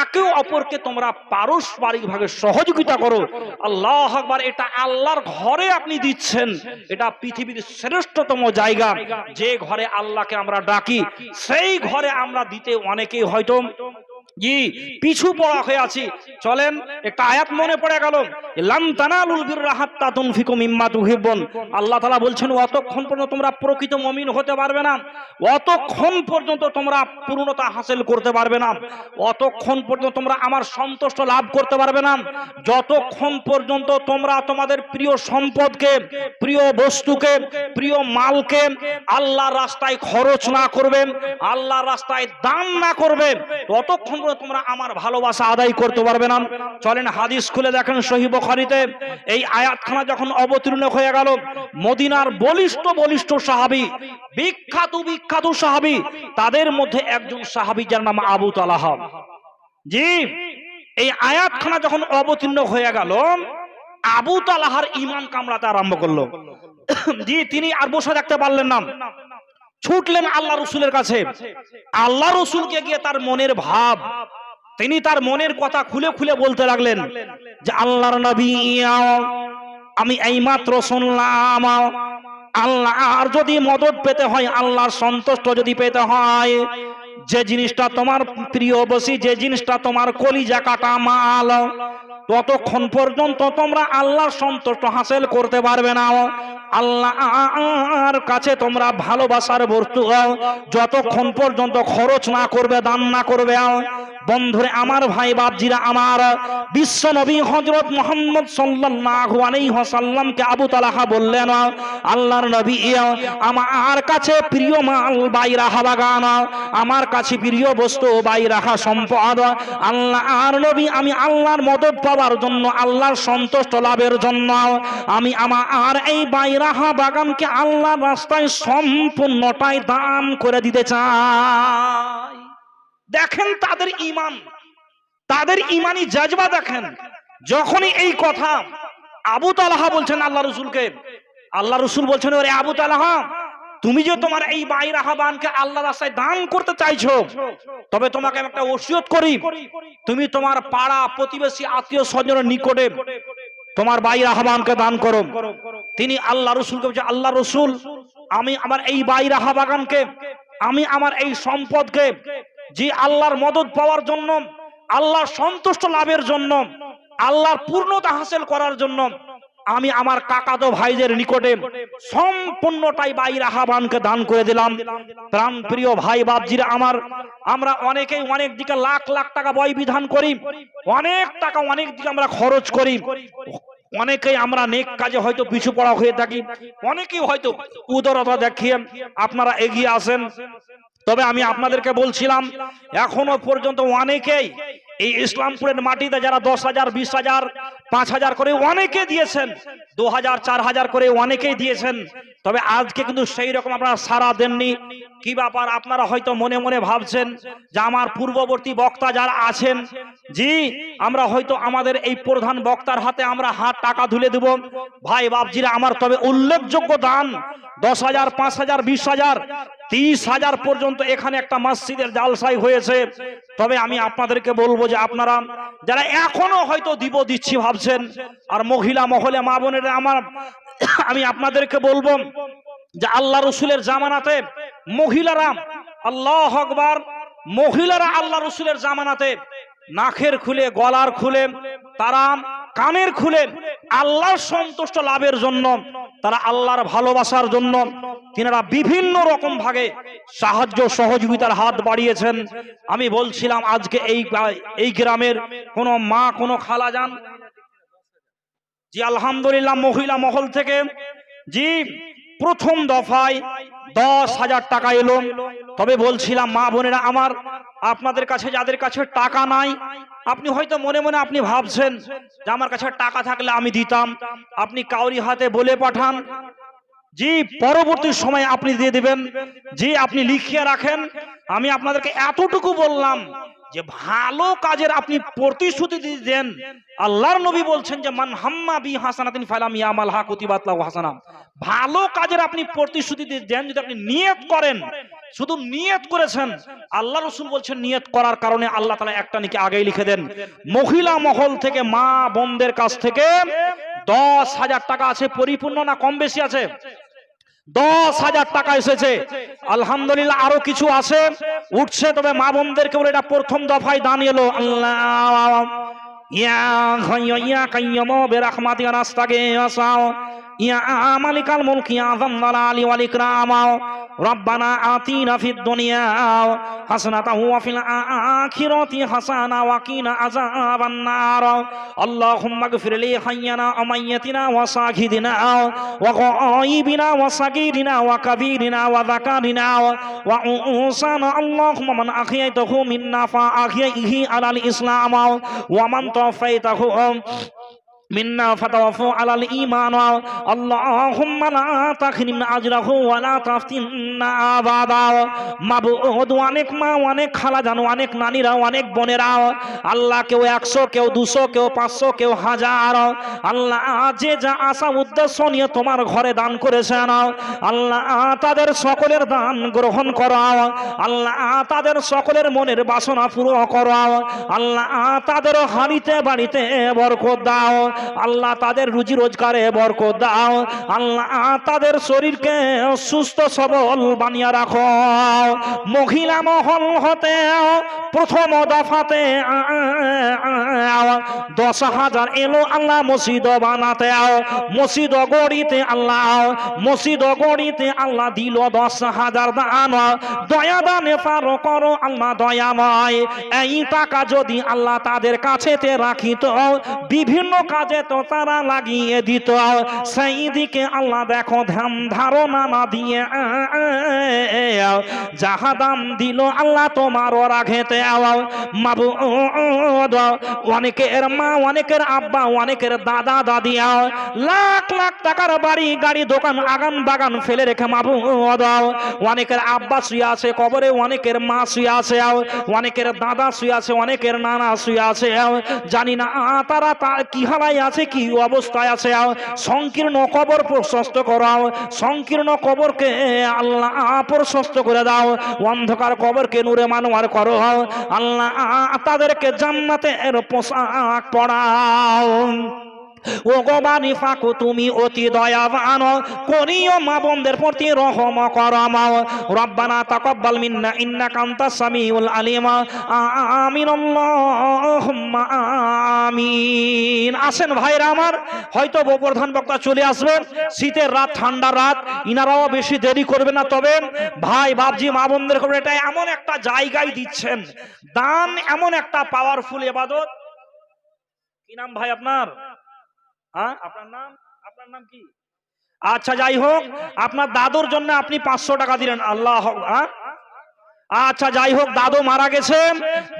একে অপরকে তোমরা পারস্পরিকভাবে সহযোগিতা করো। আল্লাহু আকবার। এটা আল্লাহর ঘরে আপনি দিচ্ছেন, এটা পৃথিবীর শ্রেষ্ঠতম জায়গা। যে ঘরে আল্লাহকে আমরা ডাকি সেই ঘরে আমরা দিতে অনেকেই হয়তো জি পিছু পড়া হয়ে আছি। চলেন একটা আয়াত মনে পড়ে গেল, লান তানালুল বিররা হাত্তা তুনফিকু মিম্মা তুহিব্বুন। আল্লাহ তাআলা বলছেন অতক্ষণ পর্যন্ত তোমরা প্রকৃত মুমিন হতে পারবে না, অতক্ষণ পর্যন্ত তোমরা পূর্ণতা হাসিল করতে পারবে না, অতক্ষণ পর্যন্ত তোমরা আমার সন্তুষ্ট লাভ করতে পারবে না, যতক্ষণ পর্যন্ত তোমরা তোমাদের প্রিয় সম্পদকে, প্রিয় বস্তুকে, প্রিয় মালকে আল্লাহর রাস্তায় খরচ না করবে, আল্লাহর রাস্তায় দান না করবে, ততক্ষণ তোমরা আমার ভালোবাসা আদায় করতে পারবে না। চলেন হাদিস খুলে দেখেন সহিহ বুখারীতে এই আয়াতখানা যখন অবতীর্ণ হয়ে গেল, মদিনার বলিষ্ঠ বলিষ্ঠ সাহাবী, বিখ্যাত সাহাবী, তাদের মধ্যে একজন সাহাবী যার নাম আবু তালহা। জি এই আয়াতখানা যখন অবতীর্ণ হয়ে গেল, আবু তালহার ঈমান কামড়াতে আরম্ভ করলো। জি তিনি আর বসে থাকতে পারলেন না, ছুটলেন আল্লাহ রসুলের কাছে। আল্লাহ রসুলকে গিয়ে তার মনের ভাব, তিনি তার মনের কথা খুলে খুলে বলতে লাগলেন যে আল্লাহর নবী, আমি এইমাত্র শুনলাম আল্লাহর যদি মদদ পেতে হয়, আল্লাহর সন্তুষ্ট যদি পেতে হয়, যে জিনিসটা তোমার প্রিয় বসি, যে জিনিসটা তোমার কলিজা কাটা মাল, ততক্ষণ পর্যন্ত তোমরা আল্লাহর সন্তুষ্ট হাসিল করতে পারবে না। আল্লাহর কাছে তোমরা ভালোবাসার বস্তু যতক্ষণ পর্যন্ত খরচ না করবে, দান না করবে। বন্ধুরে আমার, ভাই বাপজিরা আমার, বিশ্ব নবী হযরত মুহাম্মদ সাল্লাল্লাহু আলাইহি ওয়াসাল্লামকে আবু তালহা বললেন, আল্লাহর নবী আমার কাছে প্রিয় মাল বাইরাহা বাগান, আমার কাছে প্রিয় বস্তু বাইরাহা সম্পদ। আল্লাহর নবী, আমি আল্লাহর মদদ পাওয়ার জন্য, আল্লাহর সন্তুষ্ট লাভের জন্য আমি আমার এই বাইরাহা বাগানকে আল্লাহর রাস্তায় সম্পূর্ণটাই দান করে দিতে চাই। দেখেন তাদের ঈমান, তাদের ঈমানি জাজবা দেখেন। যখনই এই কথা আবু তালহা বলছেন আল্লাহ রসুলকে, আল্লাহ রসুল বলছেন, ওরে আবু তালহা, তুমি যে তোমার এই বাইরাহা বাগানকে আল্লাহর রাস্তায় দান করতে চাইছো, তবে তোমাকে একটা ওসিয়ত করি, তুমি তোমার পাড়া প্রতিবেশী আত্মীয় স্বজনের নিকটে তোমার বাইরাহা বাগানকে দান করো। তিনি আল্লাহ রসুলকে বলছেন, আল্লাহ রসুল, আমি আমার এই বাইরাহা বাগানকে, আমি আমার এই সম্পদকে যে আল্লাহর মদদ পাওয়ার জন্য, আল্লাহর সন্তুষ্ট লাভের জন্য, আল্লাহর পূর্ণতা হাসিল করার জন্য আমি আমার কাকাতো ভাইদের নিকটে সম্পূর্ণটাই বাইরাহা বাগানকে দান করে দিলাম। প্রাণ প্রিয় ভাই বাপজিরা আমার, আমরা অনেকেই অনেক দিকে লাখ লাখ টাকা ব্যয় বিধান করি, অনেক টাকা অনেক দিকে আমরা খরচ করি, অনেকেই আমরা নেক কাজে হয়তো পিছু পড়া হয়ে থাকি, অনেকেই হয়তো উদারতা দেখিয়ে আপনারা এগিয়ে আসেন। তবে আমি আপনাদেরকে বলছিলাম, এখনো পর্যন্ত অনেকেই এই ইসলামপুরের মাটিতে যারা 10,000, 20,000, 5,000 করে অনেকে দিয়েছেন, 2,000, 4,000 করে অনেকেই দিয়েছেন, তবে আজকে কিন্তু সেই রকম আপনারা সারা দেননি। কি ব্যাপার? আপনারা হয়তো মনে মনে ভাবছেন যে আমার পূর্ববর্তী বক্তা যারা আছেন, জি আমরা হয়তো আমাদের এই প্রধান বক্তার হাতে আমরা হাত টাকা তুলে দেব। ভাই বাপজিরা আমার, তবে উল্লেখযোগ্য দান 10,000, 5,000, 20,000, 30,000 পর্যন্ত এখানে একটা মসজিদের জালসাই হয়েছে। তবে আমি আপনাদেরকে বলবো যে আপনারা যারা এখনো হয়তো দিচ্ছি ভাবছেন, আর মহিলা মহলে মা বোনেরা আমার, আমি আপনাদেরকে বলবো যে আল্লাহ রসুলের জামানাতে মহিলারা, আল্লাহু আকবার, মহিলারা আল্লাহ রসুলের জামানাতে নাকের খুলে, গলার খুলে, তারা কানের খুলে আল্লাহর সন্তুষ্ট লাভের জন্য, তারা আল্লাহর ভালোবাসার জন্য তিনারা বিভিন্ন রকম ভাবে সাহায্য সহযোগিতার হাত বাড়িয়েছেন। আমি বলছিলাম আজকে এই গ্রামের কোন মা, কোন খালা যান, জি আলহামদুলিল্লাহ মহিলা মহল থেকে জি প্রথম দফায় 10,000 টাকা এলো। তবে বলছিলাম মা বোনেরা আমার, আপনাদের কাছে যাদের কাছে টাকা নাই, আপনি হয়তো মনে মনে আপনি ভাবছেন যে আমার কাছে টাকা থাকলে আমি দিতাম, আপনি কাউরি হাতে বলে পাঠান, জি পরবর্তী সময় আপনি দিয়ে দিবেন, জি আপনি লিখিয়ে রাখেন। আমি আপনাদেরকে এতটুকু বললাম যে ভালো কাজের আপনি প্রতিশ্রুতি দেন। আল্লাহর নবী বলছেন যে মান হাম্মা বি হাসানাতিন ফালাম ইয়ামালহা কুতিবাত লাহু হাসানাহ। ভালো কাজের আপনি প্রতিশ্রুতি দেন, যদি আপনি নিয়ত করেন, শুধু নিয়ত করেছেন, আল্লাহ রাসূল বলছেন নিয়ত করার কারণে আল্লাহ তাআলা একটা নেকি আগেই লিখে দেন। মহিলা মহল থেকে মা বোনদের কাছ থেকে 10,000 টাকা আছে, পরিপূর্ণ না কম বেশি আছে? 10,000 টাকা এসেছে, আলহামদুলিল্লাহ। আরো কিছু আছে, উঠছে, তবে মা বোনদেরকে বলে এটা প্রথম দফায় দান এলো। আল্লাহ ইয়া হাইয়্যু ইয়া কাইয়্যুম বিরহমাতিকা নাস্তাগীস ইয়া মালিকাল মুলকি ইয়া যাল জালালি ওয়াল ইকরাম রব্বানা আতিনা ফিদ দুনিয়া হাসানাতাও ওয়া ফিল আখিরাতি হাসানা ওয়া কিনা আযাবান নার আল্লাহুম্মা গফির লি হাইয়্যানা ওয়া মাইয়্যিতিনা ওয়া শাহিদিনা ওয়া গায়িবিনা ওয়া সাগীরিনা ওয়া কাবীরিনা ওয়া যাকারিনা ওয়া উনসানা আল্লাহুম্মা মান আহইয়াতাহু মিন্না ফা আহইহি আলাল ইসলাম ওয়া মান তাওফাইতাহু মিন্না ফাতাওয়াফু আলাল ঈমান আল্লাহুম্মা লা তাখরিমনা আজরাহু ওয়া লা তাফতিননা আবাদা। মাবুদ, অনেক মা, অনেক খালা জানো, অনেক নানীরা, অনেক বোনেরা, আল্লাহ কেউ 100, কেউ 200, কেউ 500, কেউ 1000, আল্লাহ যে যা আশা উদ্দেশ্য নিয়ে তোমার ঘরে দান করেছেন, আল্লাহ তাদের সকলের দান গ্রহণ করো। আল্লাহ তাদের সকলের মনের বাসনা পূরণ করো। আল্লাহ তাদের হাড়িতে বাড়িতে বরকত দাও। আল্লাহ তাদের রুজি রোজগারে বরকত দাও। আল্লাহ তাদের শরীরকে সুস্থ সবল বানিয়ে রাখো। মহিলা মহল হতে প্রথম দফাতে 10,000 এলো আল্লাহ মসজিদ বানাতে, মসজিদ গড়িতে আল্লাহ, মসজিদ গড়িতে আল্লাহ দিল 10,000 দান। দয়া দানে পারো করো আল্লাহ দয়াময়। এই টাকা যদি আল্লাহ তাদের কাছেতে রাখিত, বিভিন্ন কাজে তো তারা লাগিয়ে দিত, সেই দিকে আল্লাহ দেখো ধ্যান ধারণা না দিয়ে যাহা দাম দিল আল্লাহ তোমারও রাখেতে। মাবুদ, অনেকের মা, অনেকের আব্বা, অনেকের দাদা দাদি লাখ লাখ টাকার বাড়ি গাড়ি দোকান আগান বাগান ফেলে রেখে মাবুদ, অনেকের আব্বা শুয়ে আছে কবরে, অনেকের মা শুয়ে আছে, অনেকের দাদা শুয়ে আছে, অনেকের নানা শুয়ে আছে, জানি না তারা কি হালায় আছে, কি অবস্থায় আছে। সংকীর্ণ কবর প্রশস্ত করাও, সংকীর্ণ কবরকে আল্লাহ প্রশস্ত করে দাও, অন্ধকার কবরকে নূরে মানোয়ার করো। আল্লাহ তাদেরকে জান্নাতের পোশাক পরাও। ও গোবানি ফাকু, তুমি অতি দয়াবান, করিও মা বোনদের প্রতি রহম করম। রব্বানা তাকাব্বাল মিন্না ইন্নাকা আনতাস সামিউল আলিম। আমিন আল্লাহুম্মা আমিন। আসেন ভাইরা আমার, হয়তো প্রধান বক্তা চলে আসবেন, শীতের রাত, ঠান্ডা রাত, ইনারাও বেশি দেরি করবে না। তবে ভাই বাপজি মা বোনদের খবর, এটা এমন একটা জায়গায় দিচ্ছেন দান, এমন একটা পাওয়ারফুল ইবাদত। কি নাম ভাই আপনার? আপনার নাম কি? আচ্ছা যাই হোক, আপনার দাদুর জন্য আপনি 500 টাকা দিলেন। আল্লাহ, আচ্ছা যাই হোক, দাদু মারা গেছেন,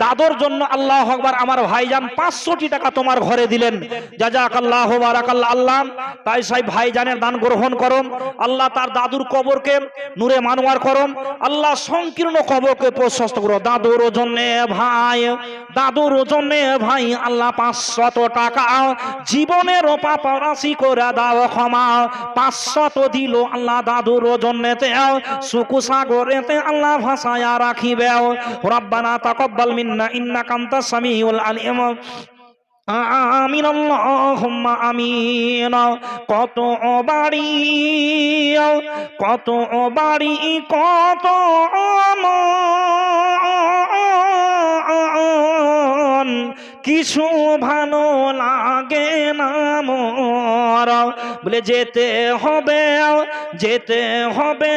দাদুর জন্য আল্লাহ আকবার। আমার ভাইজান 500টি টাকা তোমার ঘরে দিলেন, জাযাকাল্লাহু বারাকাল্লাহ। আল্লাহ তাই সাহেব ভাইজানের দান গ্রহণ করুন। আল্লাহ তার দাদুর কবরকে নূরে মানোয়ার করুন। আল্লাহ সংকীর্ণ কবরকে প্রশস্ত করো। দাদুর জন্য ভাই, দাদুর জন্য ভাই আল্লাহ 500 টাকা জীবনের পাপ রাশি করে দাও ক্ষমা। 500 দিল আল্লাহ দাদুর জন্যতে, সুকু সাগরেতে আল্লাহ ভাসায় রাখিবে। রব্বানা তাকাব্বাল মিন্না ইন্নাকা আনতাস সামিউল আলিম। আমিন আল্লাহুম্মা আমিন। কত বাড়ি, কত বাড়ি, কত কিছু ভালো লাগে না মোর, বলে যেতে হবে, যেতে হবে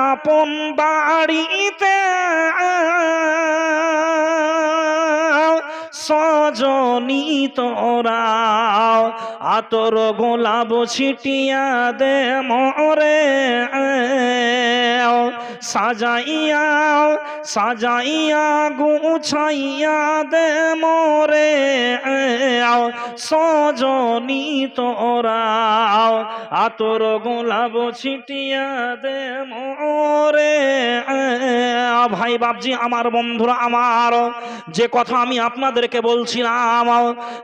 আপন বাড়িতে, সজনী তোরা আতর গোলাপ ছিটিয়া দে মরে। সাজাইয়া সাজাইয়া গুছাইয়া দে মোরে সজনী তোরা, আতর গোলাপ ছিটিয়া দে মোরে। ভাই বাপজি আমার, বন্ধুরা আমার, যে কথা আমি আপনাদেরকে বলছিলাম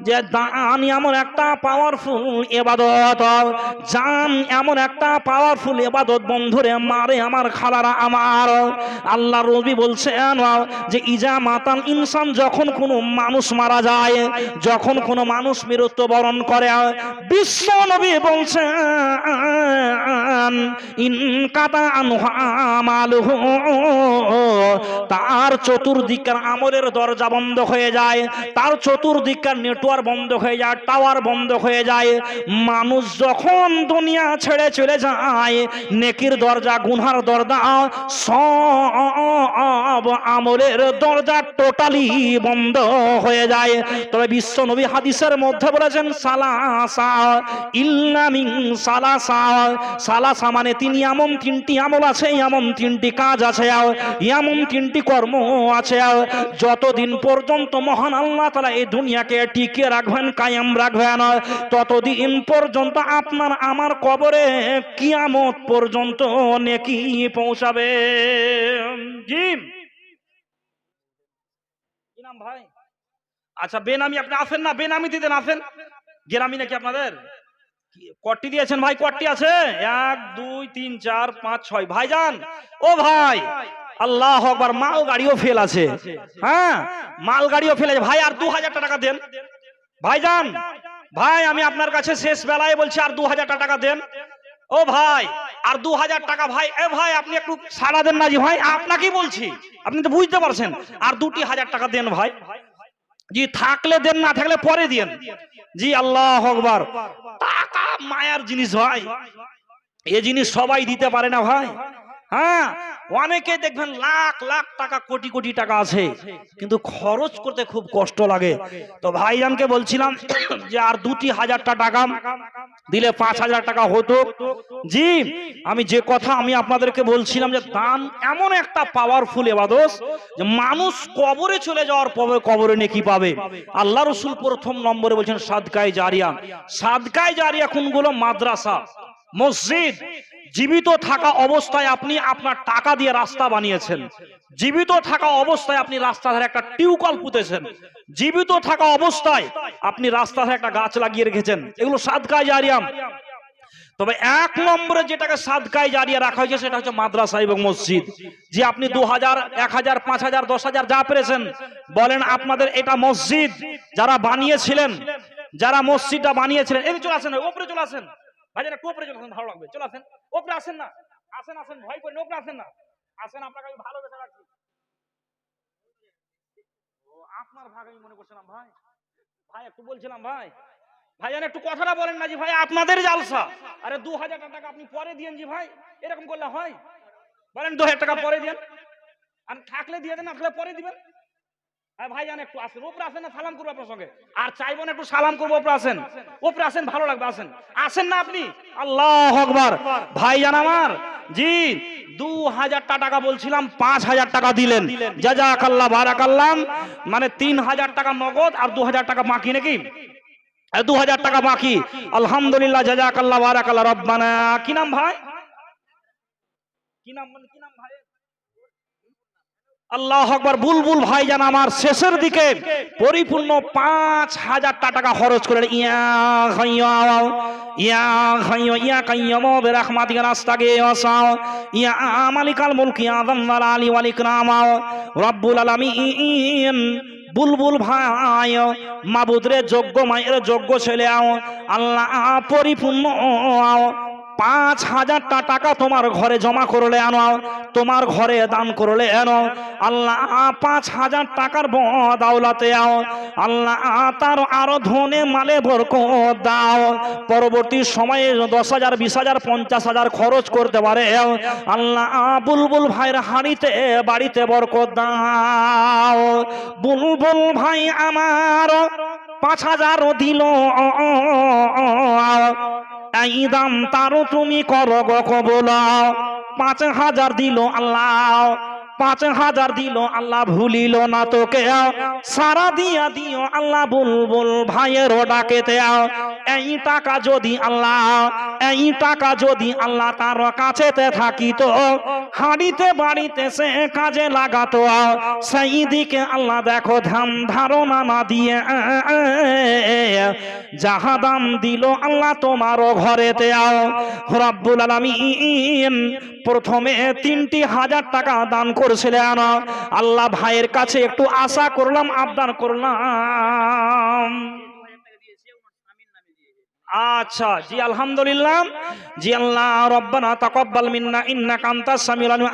যে দান এমন একটা পাওয়ারফুল ইবাদত, জান এমন একটা পাওয়ারফুল ইবাদত বন্ধুরে মারে আমার খালারা আমার। আল্লাহ নবী বলছেন যে ইজা মাতাল ইনসান, যখন কোনো মানুষ মারা যায়, যখন কোনো মানুষ মৃত্যুবরণ করে, বিশ্ব নবী বলছেন ইনকাতা আনহু আমালুহু, তার চতুর্দিকের আমলের দরজা বন্ধ হয়ে যায়, তার চতুর্দিকের নেটওয়ার্ক বন্ধ হয়ে যায়, টাওয়ার বন্ধ হয়ে যায়। মানুষ যখন দুনিয়া ছেড়ে চলে যায়, নেকির দরজা গুনহার দরজা সব আমলের দরজা টোটালি বন্ধ হয়ে যায়। তবে বিশ্ব নবী হাদিসের মধ্যে বলেছেন সালাসা ইল্লা মিন সালাসা, সালাসা মানে তিনি এমন তিনটি আমল আছে, এমন তিনটি কাজ আছে, এমন তিনটি কর্ম আছে, যতদিন পর্যন্ত মহান আল্লাহ তাআলা এই দুনিয়াকে টিকিয়ে রাখবেন, কায়েম রাখবেন, ততদিন পর্যন্ত আপনার আমার কবরে কিয়ামত পর্যন্ত নেকি পৌঁছাবে। জি কি নাম ভাই? আচ্ছা বেনামি আপনি আসেন না, বেনামি দিতেন আসেন। গেরামি নাকি আপনাদের? কটি দিয়েছেন ভাই? কটি আছে? 1 2 3 4 5 6 ভাইজান। ও ভাই আল্লাহ আকবার, মাল গাড়িও ফেল আছে। হ্যাঁ মাল গাড়িও ফেল আছে ভাই, আর 2000 টাকা দেন ভাইজান। ভাই আমি আপনার কাছে শেষ বেলায় বলছি, আর 2000 টাকা দেন। ও ভাই আর 2000 টাকা ভাই। এ ভাই আপনি একটু সাড়া দেন না জি ভাই, আপনাকেই বলছি, আপনি তো বুঝতে পারছেন। আর 2000 টাকা দেন ভাই। জি থাকলে দেন, না থাকলে পরে দেন। জি আল্লাহ আকবার। টাকা মায়ার জিনিস ভাই, এ জিনিস সবাই দিতে পারে না ভাই। হ্যাঁ অনেকে দেখবেন লাখ লাখ টাকা, কোটি কোটি টাকা আছে, কিন্তু খরচ করতে খুব কষ্ট লাগে। তো ভাইজানকে বলছিলাম যে আর 2000 টাকা দিলে 5000 টাকা হতো। জি আমি যে কথা আমি আপনাদেরকে বলছিলাম যে দান এমন একটা পাওয়ারফুল ইবাদত যে মানুষ কবরে চলে যাওয়ার পরে কবরে নেকি পাবে। আল্লাহ রাসূল প্রথম নম্বরে বলছেন সাদকায়ে জারিয়া। সাদকায়ে জারিয়া কোনগুলো? মাদ্রাসা, মসজিদ। জীবিত থাকা অবস্থায় আপনি আপনার টাকা দিয়ে রাস্তা বানিয়েছেন, জীবিত থাকা অবস্থায় আপনি রাস্তার ধারে একটা টিউবওয়েল পুঁতেছেন, জীবিত থাকা অবস্থায় আপনি রাস্তার ধারে একটা গাছ লাগিয়ে রেখেছেন, এগুলো সাদকায়ে জারিয়া। তবে 1 নম্বরে যেটাকে সাদকায়ে জারিয়া রাখা হয়েছে সেটা হচ্ছে মাদ্রাসা এবং মসজিদ। যে আপনি 2000 1000 5000 10000 যা পেরেছেন বলেন, আপনাদের এটা মসজিদ যারা বানিয়েছিলেন, যারা মসজিদটা বানিয়েছিলেন, এই চলে আসেন, উপরে চলে আসেন ভাইজান, একটু উপরে চলে আসেন, ভালো লাগবে। চলে আসেন, উপরে আসেন না, আসেন আসেন, ভয় করেন, উপরে আসেন না, আসেন, আপনাকে আমি ভালোবেসে রাখছি। ও আপনার ভাগ আমি মনে করছিলাম ভাই। ভাই একটু বলছিলাম ভাই, ভাইজান একটু কথাটা বলেন না জি ভাই, আপনাদের জালসা। আরে 2000 টাকা আপনি পরে দিয়েন জি ভাই, এরকম করলে হয়? বলেন 2000 টাকা পরে দেন, আর থাকলে দিয়ে দেন, আসলে পরে দিবেন। ভাইজান একটু আসেন, উপরে আসেন না, সালাম করবো আপনার সঙ্গে। আর চাইবো না একটু সালাম করবো, উপরে আসেন, উপরে আসেন, ভালো লাগবে, আসেন। আসেন না আপনি? আল্লাহু আকবার। ভাইজান আমার, জি 2000 টাকা বলছিলাম, 5000 টাকা দিলেন, জাযাকাল্লাহ বারাকাল্লাহ। মানে 3000 টাকা নগদ আর 2000 টাকা বাকি নাকি? 2000 টাকা বাকি। আলহামদুলিল্লাহ, জাযাকাল্লাহ বারাকাল্লাহ। রব্বানা। কি নাম ভাই? কি নাম মানে কি নাম ভাই? আল্লাহ আকবার। বুলবুল ভাইজান আমার শেষের দিকে পরিপূর্ণ 5000 টাকা খরচ করেন। ইয়া হাইয়্যু ইয়া হাইয়্যু ইয়া কাইয়্যুম বিরহমাতিকা নাস্তাগীথু ইয়া মালিকাল মুলকি ইয়া যাল আলি ওয়াল ইকরাম রব্বুল আলামিন। বুলবুল ভাই মাবুদরে যোগ্য মায়ের যোগ্য ছেলে, আল্লাহ পরিপূর্ণ 5000 টাকা তোমার ঘরে জমা করলে আনো, তোমার ঘরে দান করলে আনো। আল্লাহ 5000 টাকার বদৌলতে আল্লাহ তার আরো ধনে মালে বরকত দাও। পরবর্তী সময়ে 10,000 20,000 50,000 খরচ করতে পারে। আল্লাহ বুলবুল ভাইয়ের হাড়িতে বাড়িতে বরকত দাও। বুলবুল ভাই আমার 5000 দিল, এই দাম তারও তুমি করো গো কবুল। 5,000 দিল আল্লাহ, 5,000 দিল আল্লাহ, ভুলিল না তোকে সারা দিয়া দিও আল্লাহ বুলবুল ভাইয়ের ডাকেতে। এই টাকা যদি আল্লাহ, এই টাকা যদি আল্লাহ তার কাছেতে থাকিত, হাড়িতে বাড়িতে সে কাজে লাগাতো, সেই দিকে আল্লাহ দেখো ধ্যান ধারণা না দিয়ে যাহা দাম দিল আল্লাহ তোমারও ঘরেতে। রব্বুল আলামিন প্রথমে 3,000 টাকা দান করেছিলেন। আল্লাহ ভাইয়ের কাছে একটু আশা করলাম, আবদার করলাম। আচ্ছা জি আলহামদুলিল্লাহ। জি আল্লাহ রব্বানা তাকাব্বাল মিন্না ইন্নাকা আনতাস সামিউল আলিম।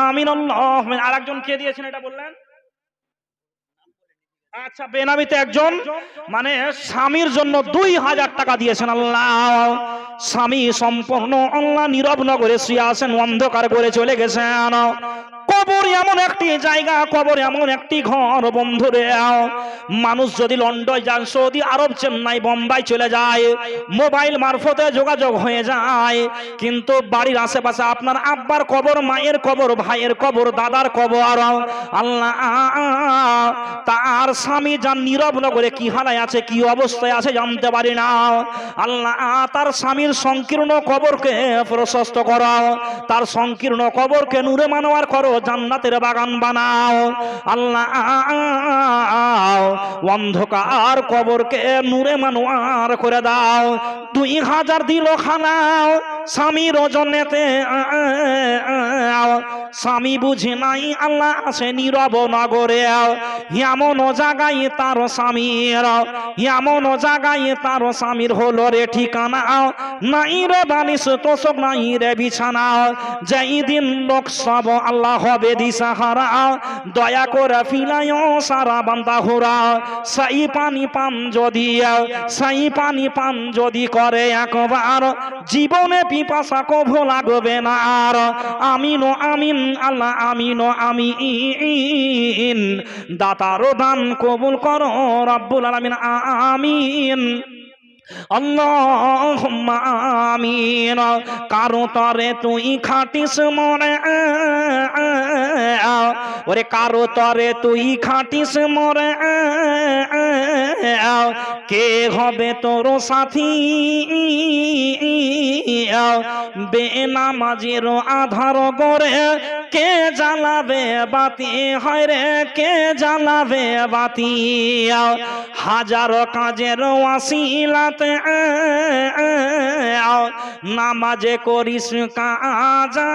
আমিন আল্লাহুম্মা। আরেকজন কে দিয়েছেন এটা বললেন? আচ্ছা বেনামিতে একজন মানে স্বামীর জন্য 2,000 টাকা দিয়েছেন। আল্লাহ স্বামী সম্পূর্ণ আল্লাহ নীরব নগরে শুয়ে আছেন, অন্ধকার করে চলে গেছেন। কবর এমন একটি জায়গা, কবর এমন একটি ঘর বন্ধুরে, মানুষ যদি লন্ডন যান, সৌদি আরব, চেন্নাই, বোম্বাই চলে যায়, মোবাইল মারফতে যোগাযোগ হয়ে যায়, কিন্তু বাড়ির আশেপাশে আপনার আব্বার কবর, মায়ের কবর, ভাইয়ের কবর, দাদার কবর, আল্লাহ তার স্বামী যান নীরব নগরে কি হালায় আছে, কি অবস্থায় আছে জানতে পারি না। আল্লাহ তার স্বামীর সংকীর্ণ কবরকে প্রশস্ত করো, তার সংকীর্ণ কবরকে নূরে মানোয়ার করো, জান্নাতের বাগান বানাও। আল্লাহ অন্ধকার কবরকে নূরে মানোয়ার করে দাও। 2,000 দিল খানাও স্বামীর ওজনেতে, স্বামী বুঝে নাই আল্লাহ আছে নীরব নগরে। এমন জায়গায় তার স্বামীর, এমন জায়গায় তার স্বামীর হলো রে ঠিকানা, নাই রে বালিশ তোষক, নাই রে বিছানা। যেই দিন লোক সব আল্লাহ হবে দিশাহারা, দয়া করে ফিলায় সারা বান্দা হোরা। সেই পানি পান যদি, সেই পানি পান যদি করে একবার, জীবনে পিপাসা কভু লাগবে না আর। আমিন ও আমিন আল্লাহ, আমিন ও আমিন। দাতারও দান কবুল করো রব্বুল আলামিন, আমিন আল্লাহুম্মা আমিন। কারো তরে তুই খাটিস মরে, ওরে কারো তরে তুই খাটিস মরে, কে হবে তোর সাথী? বেনামাজির আধার করে কে জ্বালাবে বাতি, হয় রে কে জ্বালাবে বাতি? হাজারো কাজের ওয়াসিলাতে নামাজে করিস কাজা,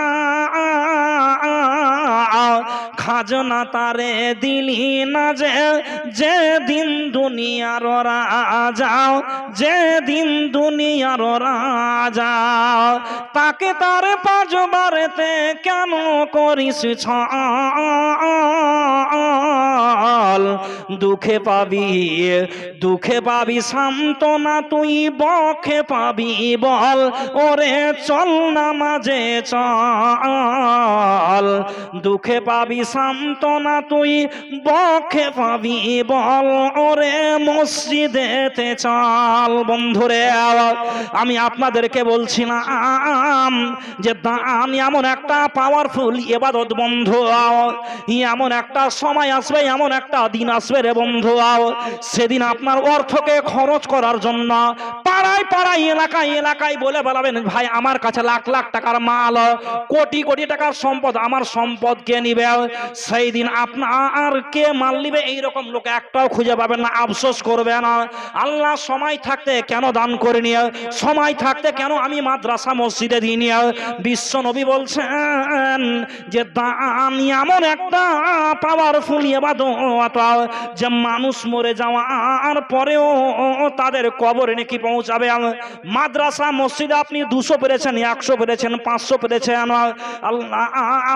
খাজনা তারে দিলি না যে, যেদিন দুনিয়ার রাজা, যেদিন দুনিয়ার রাজা, তাকে তার 5 বারেতে কেন করিস ছল? দুঃখে পাবি, দুঃখে পাবি সান্ত্বনা তুই, বখে পাবি বল, ওরে চল নামাজে চল। দুঃখে পাবি সান্ত্বনা তুই, বখে পাবি বল, ওরে মসজিদেতে চল। বন্ধুরে আমি আপনাদেরকে বলছিলাম যে দান এমন একটা পাওয়ারফুল ইবাদত বন্ধু, এমন একটা সময় আসবে, এমন একটা দিন আসবে রে বন্ধু, সেদিন আপনার অর্থকে খরচ করার জন্য পাড়ায় পাড়ায়, এলাকায় এলাকায় বলে বেড়াবেন, ভাই আমার কাছে লাখ লাখ টাকার মাল, কোটি কোটি টাকার সম্পদ, আমার সম্পদ কে নিবে? সেই দিন আপনার কে মাল নিবে এইরকম লোক একটাও খুঁজে পাবেন না, আফসোস করবে না। আল্লাহ সময় থাকতে কেন দান করে নিয়ে, সময় থাকতে কেন আমি মাদ্রাসা মসজিদে দিই নিয়ে? বিশ্ব নবী বলছেন যে দান এমন একটা পাওয়ারফুল ইবাদত যে মানুষ মরে যাওয়ার পরেও তাদের কবরে নাকি পৌঁছাবে। মাদ্রাসা মসজিদে আপনি 200 পেরেছেন, 100 পেরেছেন, 500 পেরেছেন, আল্লাহ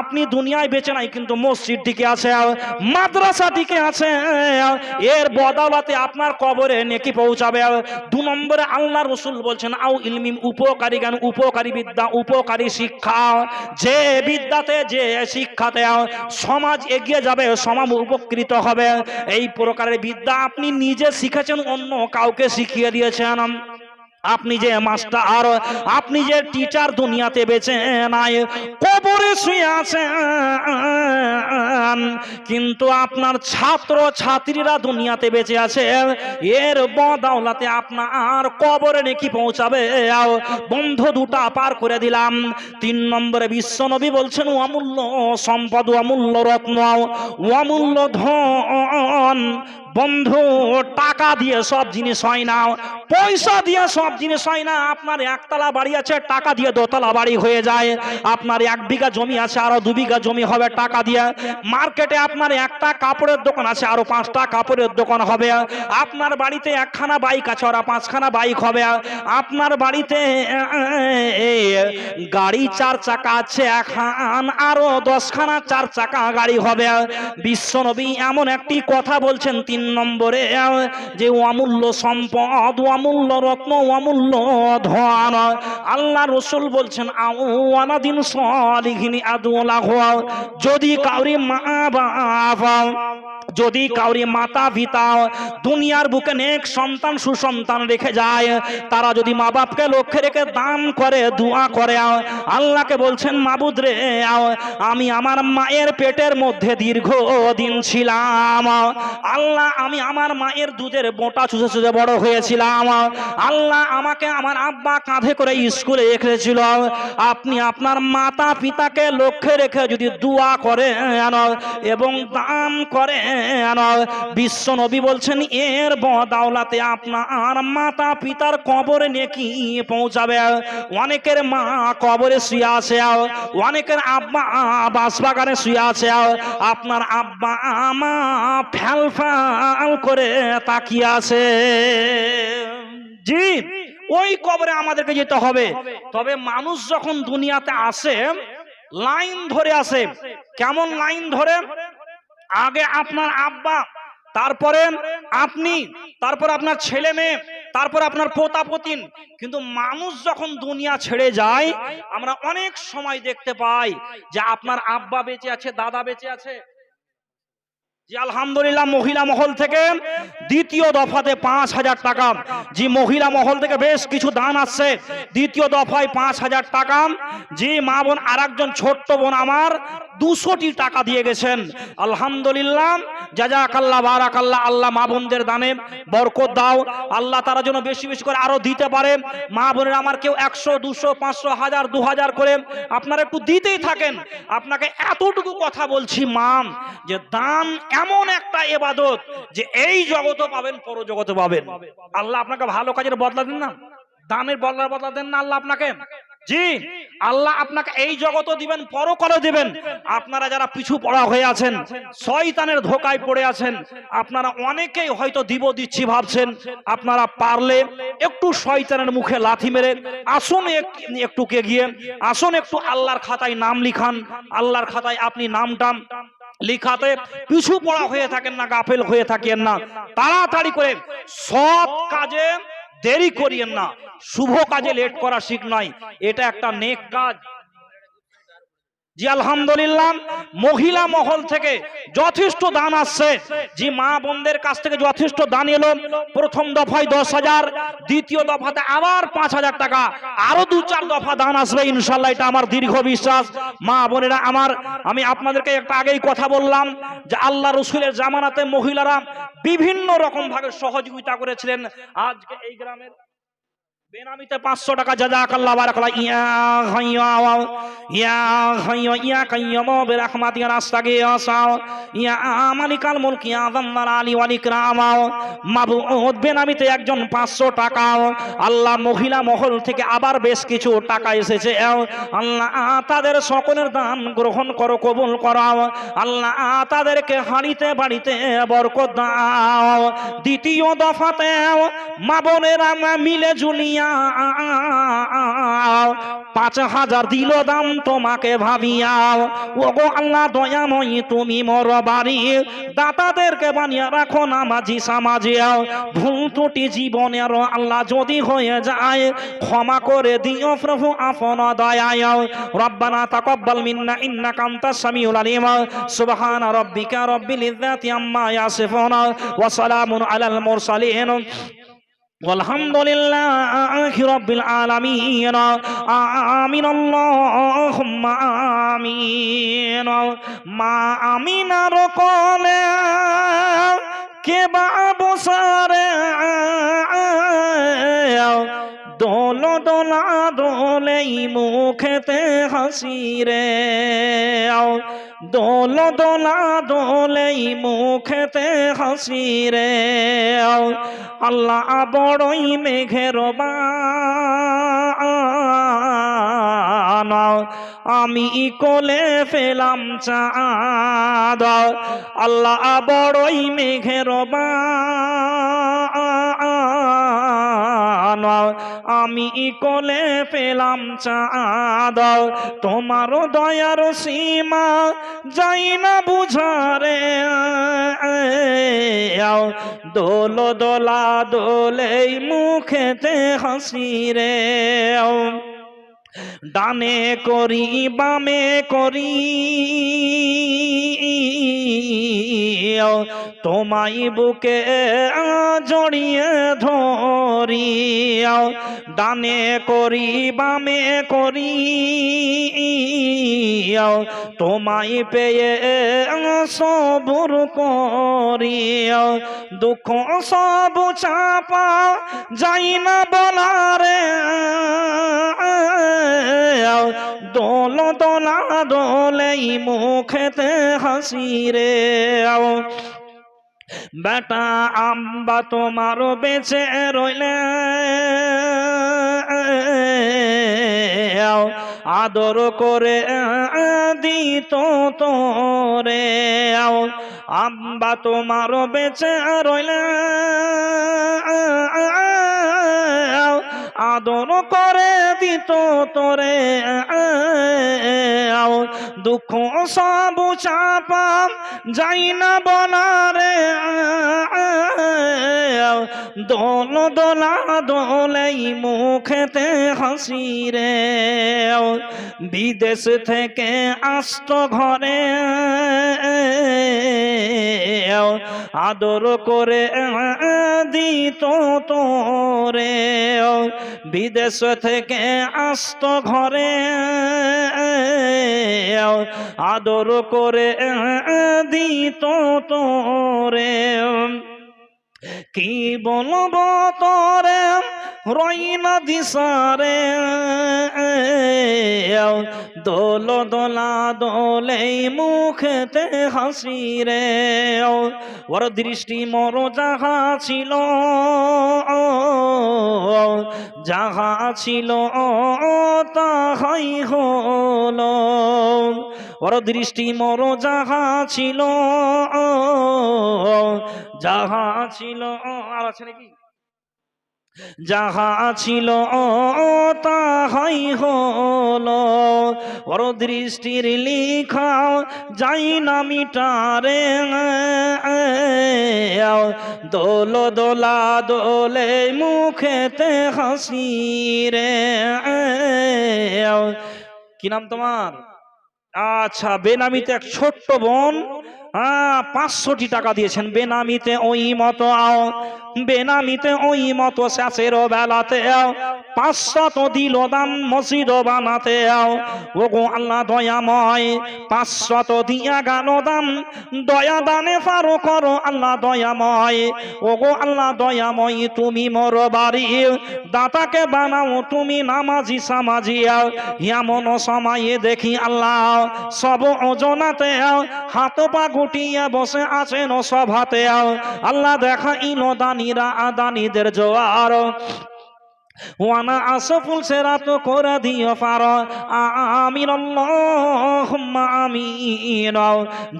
আপনি দুনিয়ায় বেঁচে নাই কিন্তু মসজিদ টিকে আছে, মাদ্রাসা টিকে আছে, এর বদৌলতে আপনার কবরে নেকি পৌঁছাবে। 2 নম্বরে আল্লাহ রাসূল বলছেন আও ইলমিম, উপকারী জ্ঞান, উপকারী বিদ্যা, উপকারী শিক্ষা। যে বিদ্যাতে, যে শিক্ষাতে সমাজ এগিয়ে যাবে, সমাজ উপকৃত হবে, এই প্রকারের বিদ্যা আপনি নিজে শিখেছেন, অন্য কাউকে শিখিয়ে দিয়েছেন। আপনি যে মাস্টার, আপনি যে টিচার দুনিয়াতে বেঁচে নাই, কবরে কবরে শুয়ে আছেন, কিন্তু আপনার ছাত্র ছাত্রীরা দুনিয়াতে বেঁচে আছে, এর বদৌলতে আপনার কবরে নেকি পৌঁছাবে। বন্ধু দুটা পার করে দিলাম। 3 নম্বরে বিশ্বনবী বলছেন অমূল্য সম্পদ, অমূল্য রত্ন, অমূল্য ধন। বন্ধু, টাকা দিয়ে সব জিনিস হয় না, পয়সা দিয়ে সব জিনিস হয় না। আপনার একতলা বাড়ি আছে, টাকা দিয়ে দোতলা বাড়ি হয়ে যায়। আপনার 1 বিঘা জমি আছে, আরো 2 বিঘা জমি হবে টাকা দিয়ে। মার্কেটে আপনার একটা কাপড়ের দোকান আছে, আরো 5টা কাপড়ের দোকান হবে। আপনার বাড়িতে 1খানা বাইক আছে, আরো 5খানা বাইক হবে। আপনার বাড়িতে গাড়ি 4 চাকা আছে, এখন আরো 10খানা 4 চাকা গাড়ি হবে। বিশ্বনবী এমন একটি কথা বলছেন 3 নম্বরে, যে অমূল্য সম্পদ, অমূল্য রত্ন, অমূল্য ধন। আল্লাহ রসুল বলছেন আওয়ানাদিন সলিহিনী আদুলাহ, যদি কাউরি মা বাবা, যদি কাউরি মাতা পিতা দুনিয়ার বুকে নেক সন্তান সুসন্তান রেখে যায়, তারা যদি মা বাপকে লক্ষ্যে রেখে দান করে, দোয়া করে, আল্লাহকে বলছেন মাবুদ রে, আমি আমার মায়ের পেটের মধ্যে দীর্ঘদিন ছিলাম, আল্লাহ আমি আমার মায়ের দুধের বোঁটা চুষে চুষে বড় হয়েছিলাম, আল্লাহ আমাকে আমার আব্বা কাঁধে করে স্কুলে রেখেছিল। আপনি আপনার মাতা পিতাকে লক্ষ্যে রেখে যদি দোয়া করে এবং দান করে, বিশ্ব নবী বলছেন এর বদৌলতে আপনার মাতা পিতার কবরে নেকি পৌঁছাবে। অনেকের মা কবরে শুয়ে আছে, অনেকের আব্বা বাসবাগানে শুয়ে আছে, আপনার আব্বা মা ফ্যাল ফ্যাল করে তাকিয়ে আছে। জি, ওই কবরে আমাদেরকে যেতে হবে। তবে মানুষ যখন দুনিয়াতে আসে লাইন ধরে আসে। কেমন লাইন ধরে? আগে আপনার আব্বা, তারপরে আপনি, তারপর আপনার ছেলে মেয়ে, তারপর আপনার পোতা পতিন। কিন্তু মানুষ যখন দুনিয়া ছেড়ে যায়, আমরা অনেক সময় দেখতে পাই যে আপনার আব্বা বেঁচে আছে, দাদা বেঁচে আছে। জি আলহামদুলিল্লাহ, মহিলা মহল থেকে দ্বিতীয় দফাতে 5000 টাকা। জি মহিলা মহল থেকে বেশ কিছু দান আসছে। দ্বিতীয় দফায় 5000 টাকা। জি মা বোন আরেকজন ছোট্ট বোন আমার 200টি টাকা দিয়ে গেছেন। আলহামদুলিল্লাহ, জাযাকাল্লাহ বারাকাল্লাহ। আল্লাহ মা বোনদের দানে বরকত দাও, আল্লাহ তারা যেন বেশি বেশি করে আরো দিতে পারে। মা বোনেরা আমার কেউ 100, 200, 500, 1000, 2000 করে আপনারা একটু দিতেই থাকেন। আপনাকে এতটুকু কথা বলছি মা, যে দান এমন একটা ইবাদত যে এই জগতে পাবেন, পরজগতে পাবেন। আল্লাহ আপনাকে ভালো কাজের বদলা দেন না, দানের বদলা দেন না আল্লাহ আপনাকে। জি আল্লাহ আপনাকে এই জগতও দিবেন, পরকালে দিবেন। আপনারা যারা পিছু পড়া হয়ে আছেন, শয়তানের ধোকায় পড়ে আছেন, আপনারা অনেকেই হয়তো দিচ্ছি ভাবছেন। আপনারা পারলে একটু শয়তানের মুখে লাথি মেরে আসুন, একটু কে গিয়ে আসুন, একটু আল্লাহর খাতায় নাম লিখান। আল্লাহর খাতায় আপনি নামটাম লিখাতে পিছু পড়া হয়ে থাকেন না, গাফেল হয়ে থাকেন না। তাড়াতাড়ি করে সৎ কাজে দেরি করিয়েন না, শুভ কাজে লেট করা ঠিক নয়, এটা একটা নেক কাজ। জি আলহামদুলিল্লাহ, মহিলা মহল থেকে যথেষ্ট দান আসছে। জি মা বোনদের কাছ থেকে যথেষ্ট দান এলো। প্রথম দফায় 10,000, দ্বিতীয় দফাতে আবার 5000 টাকা, আরো 2-4 দফা দান আসবে ইনশাআল্লাহ, এটা আমার দীর্ঘ বিশ্বাস। মা বোনেরা আমার, আমি আপনাদেরকে একটা আগেই কথা বললাম যে আল্লাহ রসুলের জামানাতে মহিলারা বিভিন্ন রকম ভাবে সহযোগিতা করেছিলেন। আজকে এই গ্রামের বেনামিতে 500 টাকা, জাযাকাল্লাহ বারাকাল্লাহ। ইয়া হাইয়া ইয়া হাইয়া ইয়া কাইয়্যুম বিরহমাতিকা নাস্তাগীস ইয়া মালিকাল মুলক ইয়া যাল্লাল আলী ওয়াল ইকরাম। মাবুদ বেনামিতে একজন 500 টাকা। আল্লাহ মহিলা মহল থেকে আবার বেশ কিছু টাকা এসেছে। আল্লাহ তাদের সকলের দান গ্রহণ করো, কবুল করো। আল্লাহ তাদেরকে হাড়িতে বাড়িতে বরকত দাও। দ্বিতীয় দফাতে মা বোনেরা মিলে ঝুলিয়া 5000 দিল দাম তোমাকে ভাবিয়া। ওগো আল্লাহ দয়াময়ী, তুমি মোর বাড়ি দাতাদেরকে বানিয়ে রাখো নামাজি সমাজে। ভুল ত্রুটি জীবনের আল্লাহ যদি হয়ে যায়, ক্ষমা করে দিও প্রভু আপন দয়ায়। রব্বানা তাকাব্বাল মিন্না ইন্নাকা আনতাস সামিউল আলিম। সুবহান রাব্বিকা রাব্বিল ইজ্জাতি আম্মা ইয়াসিফুন ওয়া সালামুন আলাল মুরসালিন আলহামদুলিল্লাহি রাব্বিল আলামিন আমিন আল্লাহুম্মা আমিন মা আমিনার কোলে কে বা বসারে দোল দোলা দোলেই মুখেতে হাসি রে দোল দোলা দোলেই মুখেতে হাসি রে আল্লাহ বড়ই মেঘের বান আমি কোলে ফেলাম চাঁদ আল্লাহ বড়ই মেঘের বান আমি কোলে পেলাম চাঁদ তোমার দয়ার সীমা যাই না বুঝারে দোল দোলা দোলে মুখেতে হাসি রে ডানে করি বামে করি তোমায় বুকে জড়িয়ে ধরি ডানে করি বামে করি তোমায় পেয়ে সবুর করি দুঃখ সব চাপা যাই না বলারে দোল দোলা দোলেই মুখেতে হাসি রে বেটা আম্বা তোমার বেঁচে রইলে আদর করে দিত তোরে আম্বা তোমার বেঁচে রইলে আদর করে দিত তোরে দুঃখ সব চাপা যাই না বলারে দোল দোলা দোলেই মুখেতে হাসি রে বিদেশ থেকে আসত ঘরে আদর করে দিত তোরে বিদেশ থেকে আসত ঘরে আদর করে দিত তোরে কি বলবো তোরে রইনা দিশারে দোল দোলা দোলেই মুখেতে হাসি রে ওর দৃষ্টি মর যাহা ছিল যাহা ছিল তাহাই হলো ওর দৃষ্টি মর যাহা ছিল যাহা ছিল আর আছে নাকি যাহা ছিল তাহাই হলো ওর দৃষ্টির লিখা যাই না মিটারে দোল দোলা দোলে মুখেতে হাসি রে কি নাম তোমার আচ্ছা বেনামিতে এক ছোট্ট বোন 500টি টাকা দিয়েছেন বেনামিতে ওই মতো বেনামিতে ওই মতো শেষের বেলাতে 500 দিল দান মসজিদ বানাতে ও গো আল্লাহ দয়াময় 500 দিয়া গেল দান দয়া দানে পারো করো আল্লাহ দয়াময় ও গো আল্লাহ দয়াময় তুমি মোর বাড়ি দাতাকে বানাও তুমি নামাজি সামাজি এমন সময়ে দেখি আল্লাহ সব ওজনাতে হাত পা গুটিয়ে বসে আছেন সভাতে আল্লাহ দেখা ইলো দানিরা আদানিদের জোয়ার ওয়ানা আসফুল সেরাত করে দিও পারো আমিন আল্লাহুম্মা আমিন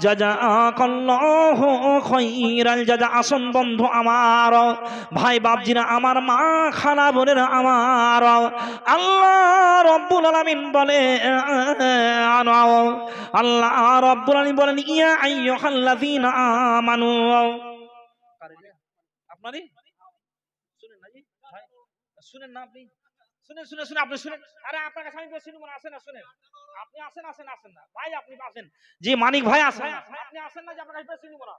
জাযাকাল্লাহু খাইরাল জাযা আসন বন্ধু আমার ভাই বাপজিরা আমার মা খালা বোনেরা আমার আল্লাহ রব্বুল আলামিন বলে আল্লাহ রব্বুল আলামিন বলেন ইয়া আইয়ুহাল্লাযীনা আমানু আপনারই শুনেন না জি ভাই শুনেন না আপনি শুনেন শুনে শুনে আপনি শুনেন আরে আপনার কাছে আমি বেশি মনে আসেন না শুনেন আপনি আসেন আসেন আসেন না ভাই আপনি আসেন জি মানিক ভাই আসেন আপনি আসেন না যে আপনার কাছে বেশি মনে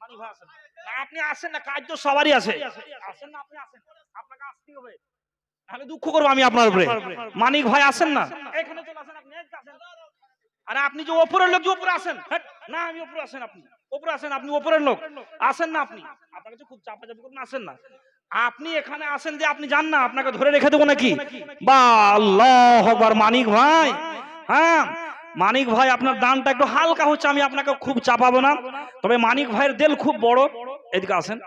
মানিক ভাই আসেন না, আপনি আসেন না, কাজ তো সবারই আছে, আসেন না, আপনি আসেন, আপনাকে আসতেই হবে, তাহলে দুঃখ করবো আমি আপনার উপরে। মানিক ভাই আসেন না, এখানে চলে আসেন, আপনি এদিকে আসেন। আরে আপনি যে ওপরের লোক, যে ওপরে আসেন, হ্যাট, না আমি ওপরে আসেন, আপনি ওপরে আসেন, আপনি ওপরের লোক, আসেন না আপনি, আপনার কাছে খুব চাপাচাপি করুন, আসেন না আপনি, এখানে আসেন যে আপনি যান না, আপনাকে ধরে রেখে দেবো নাকি? বা আল্লাহু আকবার। মানিক ভাই, হ্যাঁ মানিক ভাই আপনার দানটা একটু হালকা হচ্ছে, আমি আপনাকে খুব চাপাবো না, তবে মানিক ভাইয়ের দিল খুব বড়, এদিকে আসেন,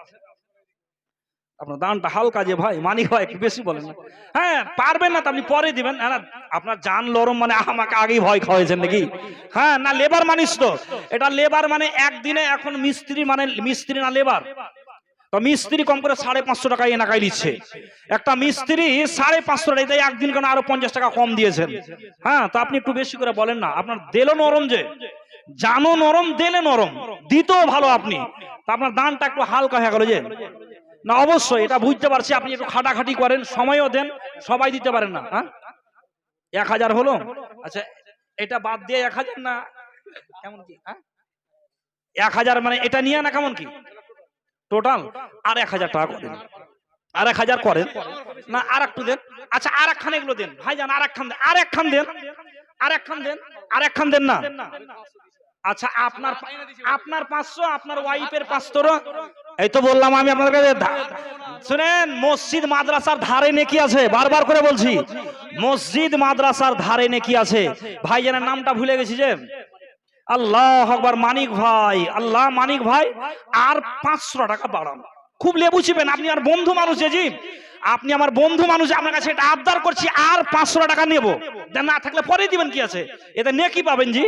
আপনার দানটা হালকা যে ভাই, মানিক ভাই একটু বেশি বলেন না, হ্যাঁ পারবেন না তো আপনি পরে দিবেন, হ্যাঁ আপনার জান লরম মানে আমাকে আগেই ভয় খাওয়াইছেন নাকি? হ্যাঁ না, লেবার মানিস তো, এটা লেবার মানে একদিনে, এখন মিস্ত্রি মানে মিস্ত্রি না লেবার, তো মিস্ত্রি কম করে 550 টাকা এনাকাই দিচ্ছে, একটা মিস্ত্রি 550 টাকা, তাই একদিন কেন আরো 50 টাকা কম দিয়েছেন, হ্যাঁ তো আপনি একটু বেশি করে বলেন না, আপনার দেলও নরম, যে জানো নরম, দেলে নরম, দিতেও ভালো আপনি, তা আপনার দানটা একটু হালকা হয়ে গেল যে না, অবশ্যই এটা বুঝতে পারছি, আপনি একটু খাটাখাটি করেন, সময়ও দেন, সবাই দিতে পারেন না, হ্যাঁ 1000 হলো, আচ্ছা এটা বাদ দিয়ে 1000 না কেমন কি, হ্যাঁ 1000 মানে এটা নিয়ে না কেমন কি টোটাল, আর 1000 টাকা করেন, আর 1000 করেন না, আর একটু দেন, আচ্ছা আর একখান এগুলো দেন ভাইজান, আর একখান দেন, আর একখান দেন, আর একখান দেন, আর একখান দেন না, আচ্ছা আপনার আপনার 500, আপনার ওয়াইফের 500, এই তো বললাম আমি আপনাদের কাছে, শুনেন মসজিদ মাদ্রাসার ধারে নেকি আছে, বারবার করে বলছি, মসজিদ মাদ্রাসার ধারে নেকি আছে, ভাইজানের নামটা ভুলে গেছি যে, আল্লাহ আকবার, মানিক ভাই, আল্লাহ মানিক ভাই, আর 500 টাকা বাড়ান, খুব লেবু চিবেন, আপনি আর বন্ধু মানুষ, জি আপনি আমার বন্ধু মানুষ, আপনার কাছে এটা আবদার করছি, আর 500 টাকা নেব, দেন না থাকলে পরে দিবেন, কি আছে এতে নেকি পাবেন জি,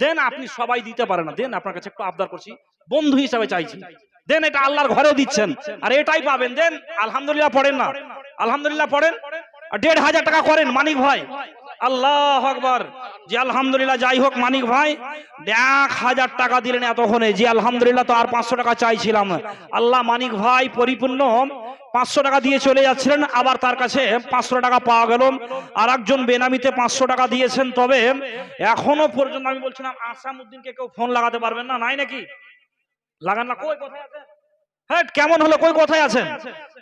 দেন আপনি সবাই দিতে পারেন না, দেন আপনার কাছে একটু আবদার করছি, বন্ধু হিসাবে চাইছি, দেন এটা আল্লাহর ঘরে দিচ্ছেন, আর এটাই পাবেন, দেন আলহামদুলিল্লাহ পড়েন না, আলহামদুলিল্লাহ পড়েন, 1500 টাকা করেন মানিক ভাই, আল্লাহ আকবার, জি আলহামদুলিল্লাহ, যাই হোক মানিক ভাই 1000 টাকা দিলেন এতক্ষণে, জি আলহামদুলিল্লাহ, তো আর 500 টাকা চাইছিলাম, আল্লাহ মানিক ভাই পরিপূর্ণ 500 টাকা দিয়ে চলে যাচ্ছিলেন, আবার তার কাছে 500 টাকা পাওয়া গেল, আর একজন বেনামিতে 500 টাকা দিয়েছেন, তবে এখনো পর্যন্ত আমি বলছিলাম আসামউদ্দিনকে কেউ ফোন লাগাতে পারবেন না, নাই নাকি লাগান না, কই কোথায় আছেন, হ্যাঁ কেমন হলো, কই কোথায় আছেন,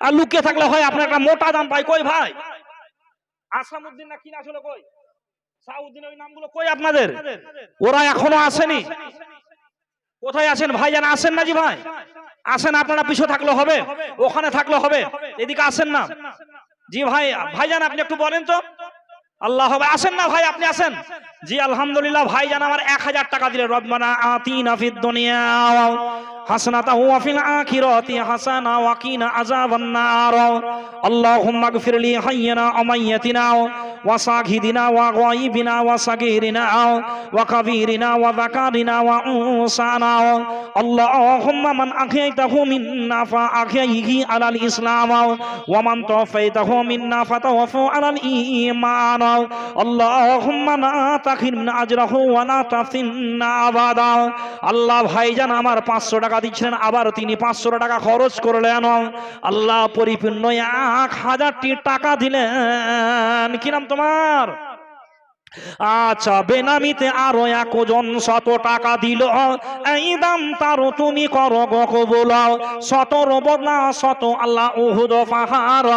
আর লুকিয়ে থাকলে হয় আপনার একটা মোটা দাম পাই, কই ভাই আসামউদ্দিন না কি না ছিল, কই সাউদ্দিন, ওই নামগুলো কই আপনাদের, ওরা এখনো আসেনি, কোথায় আছেন ভাইজান, আসেন না জি ভাই, আসেন, আপনারা পিছু থাকলে হবে, ওখানে থাকলে হবে, এদিকে আসেন না, জি ভাই ভাইজান আপনি একটু বলেন তো, আল্লাহ হবে, আসেন না ভাই, আপনি আসেন, জি আলহামদুলিল্লাহ, ভাইজান আমার 1000 টাকা দিলে, রব্বানা আতিনা ফিদ দুনিয়া হাসানাতাও ওয়া ফিল আখিরাতি হাসানা ওয়া কিনা আযাবান নার, আল্লাহুম্মা গফিরলি হাইয়িনা ওয়া মাইয়াতিনা ওয়া সাগিদিনা ওয়া গায়িবিনা ওয়া সাগীরিনা ওয়া কাবীরিনা ওয়া যাকারিনা ওয়া উনসানা, আল্লাহুম্মা মান আহইতাহু মিন্না ফাআহইহি আলাল ইসলাম ওয়া মান তাওফাইতাহু মিন্না ফাতাওফাহু আলাল ঈমান, আল্লাহুম্মা লা তাখির মিন আজরাহু ওয়া লা তাফতিননা আবাদা, আল্লাহ ভাইজান আমার 500 টাকা দিচ্ছিলেন, আবার তিনি 500 টাকা খরচ করলেন, আল্লাহ পরিপূর্ণ 1000টি টাকা দিলেন, কি নাম তোমার, আচ্ছা বেনামিতে আরো 1 জন 100 টাকা দিল, এই দাম তারও তুমি করো গো কবুল, 17 বদলা 100 আল্লাহ উহুদ পাহাড়,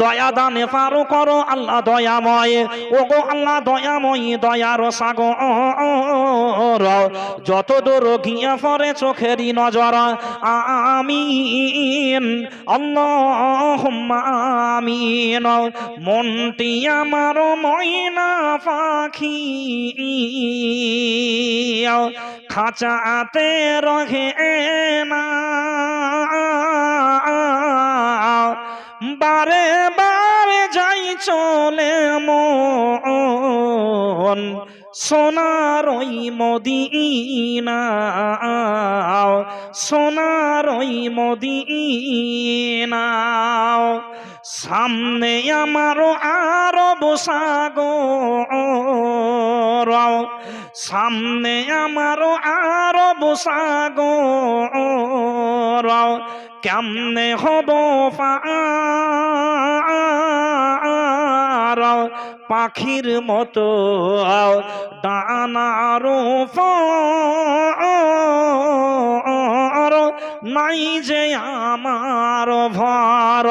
দয়া দানে পারো করো আল্লাহ দয়াময়, ও গো আল্লাহ দয়াময়, দয়ার সাগর, যত দূর গিয়ে পড়ে চোখেরই নজর, আমিন আল্লাহুম্মা আমিন, মনটি আমার ময়না পাখি খাঁচাতে রহে না, বারে বারে যাই চলে মন সোনার ওই মদিনা, সোনার ওই মদিনা, সামনে আমারও আরব সাগর, সামনে আমারও আরব সাগর, কেমনে হব পার, পাখির মতো ডানার উপর নাই যে আমার ভর,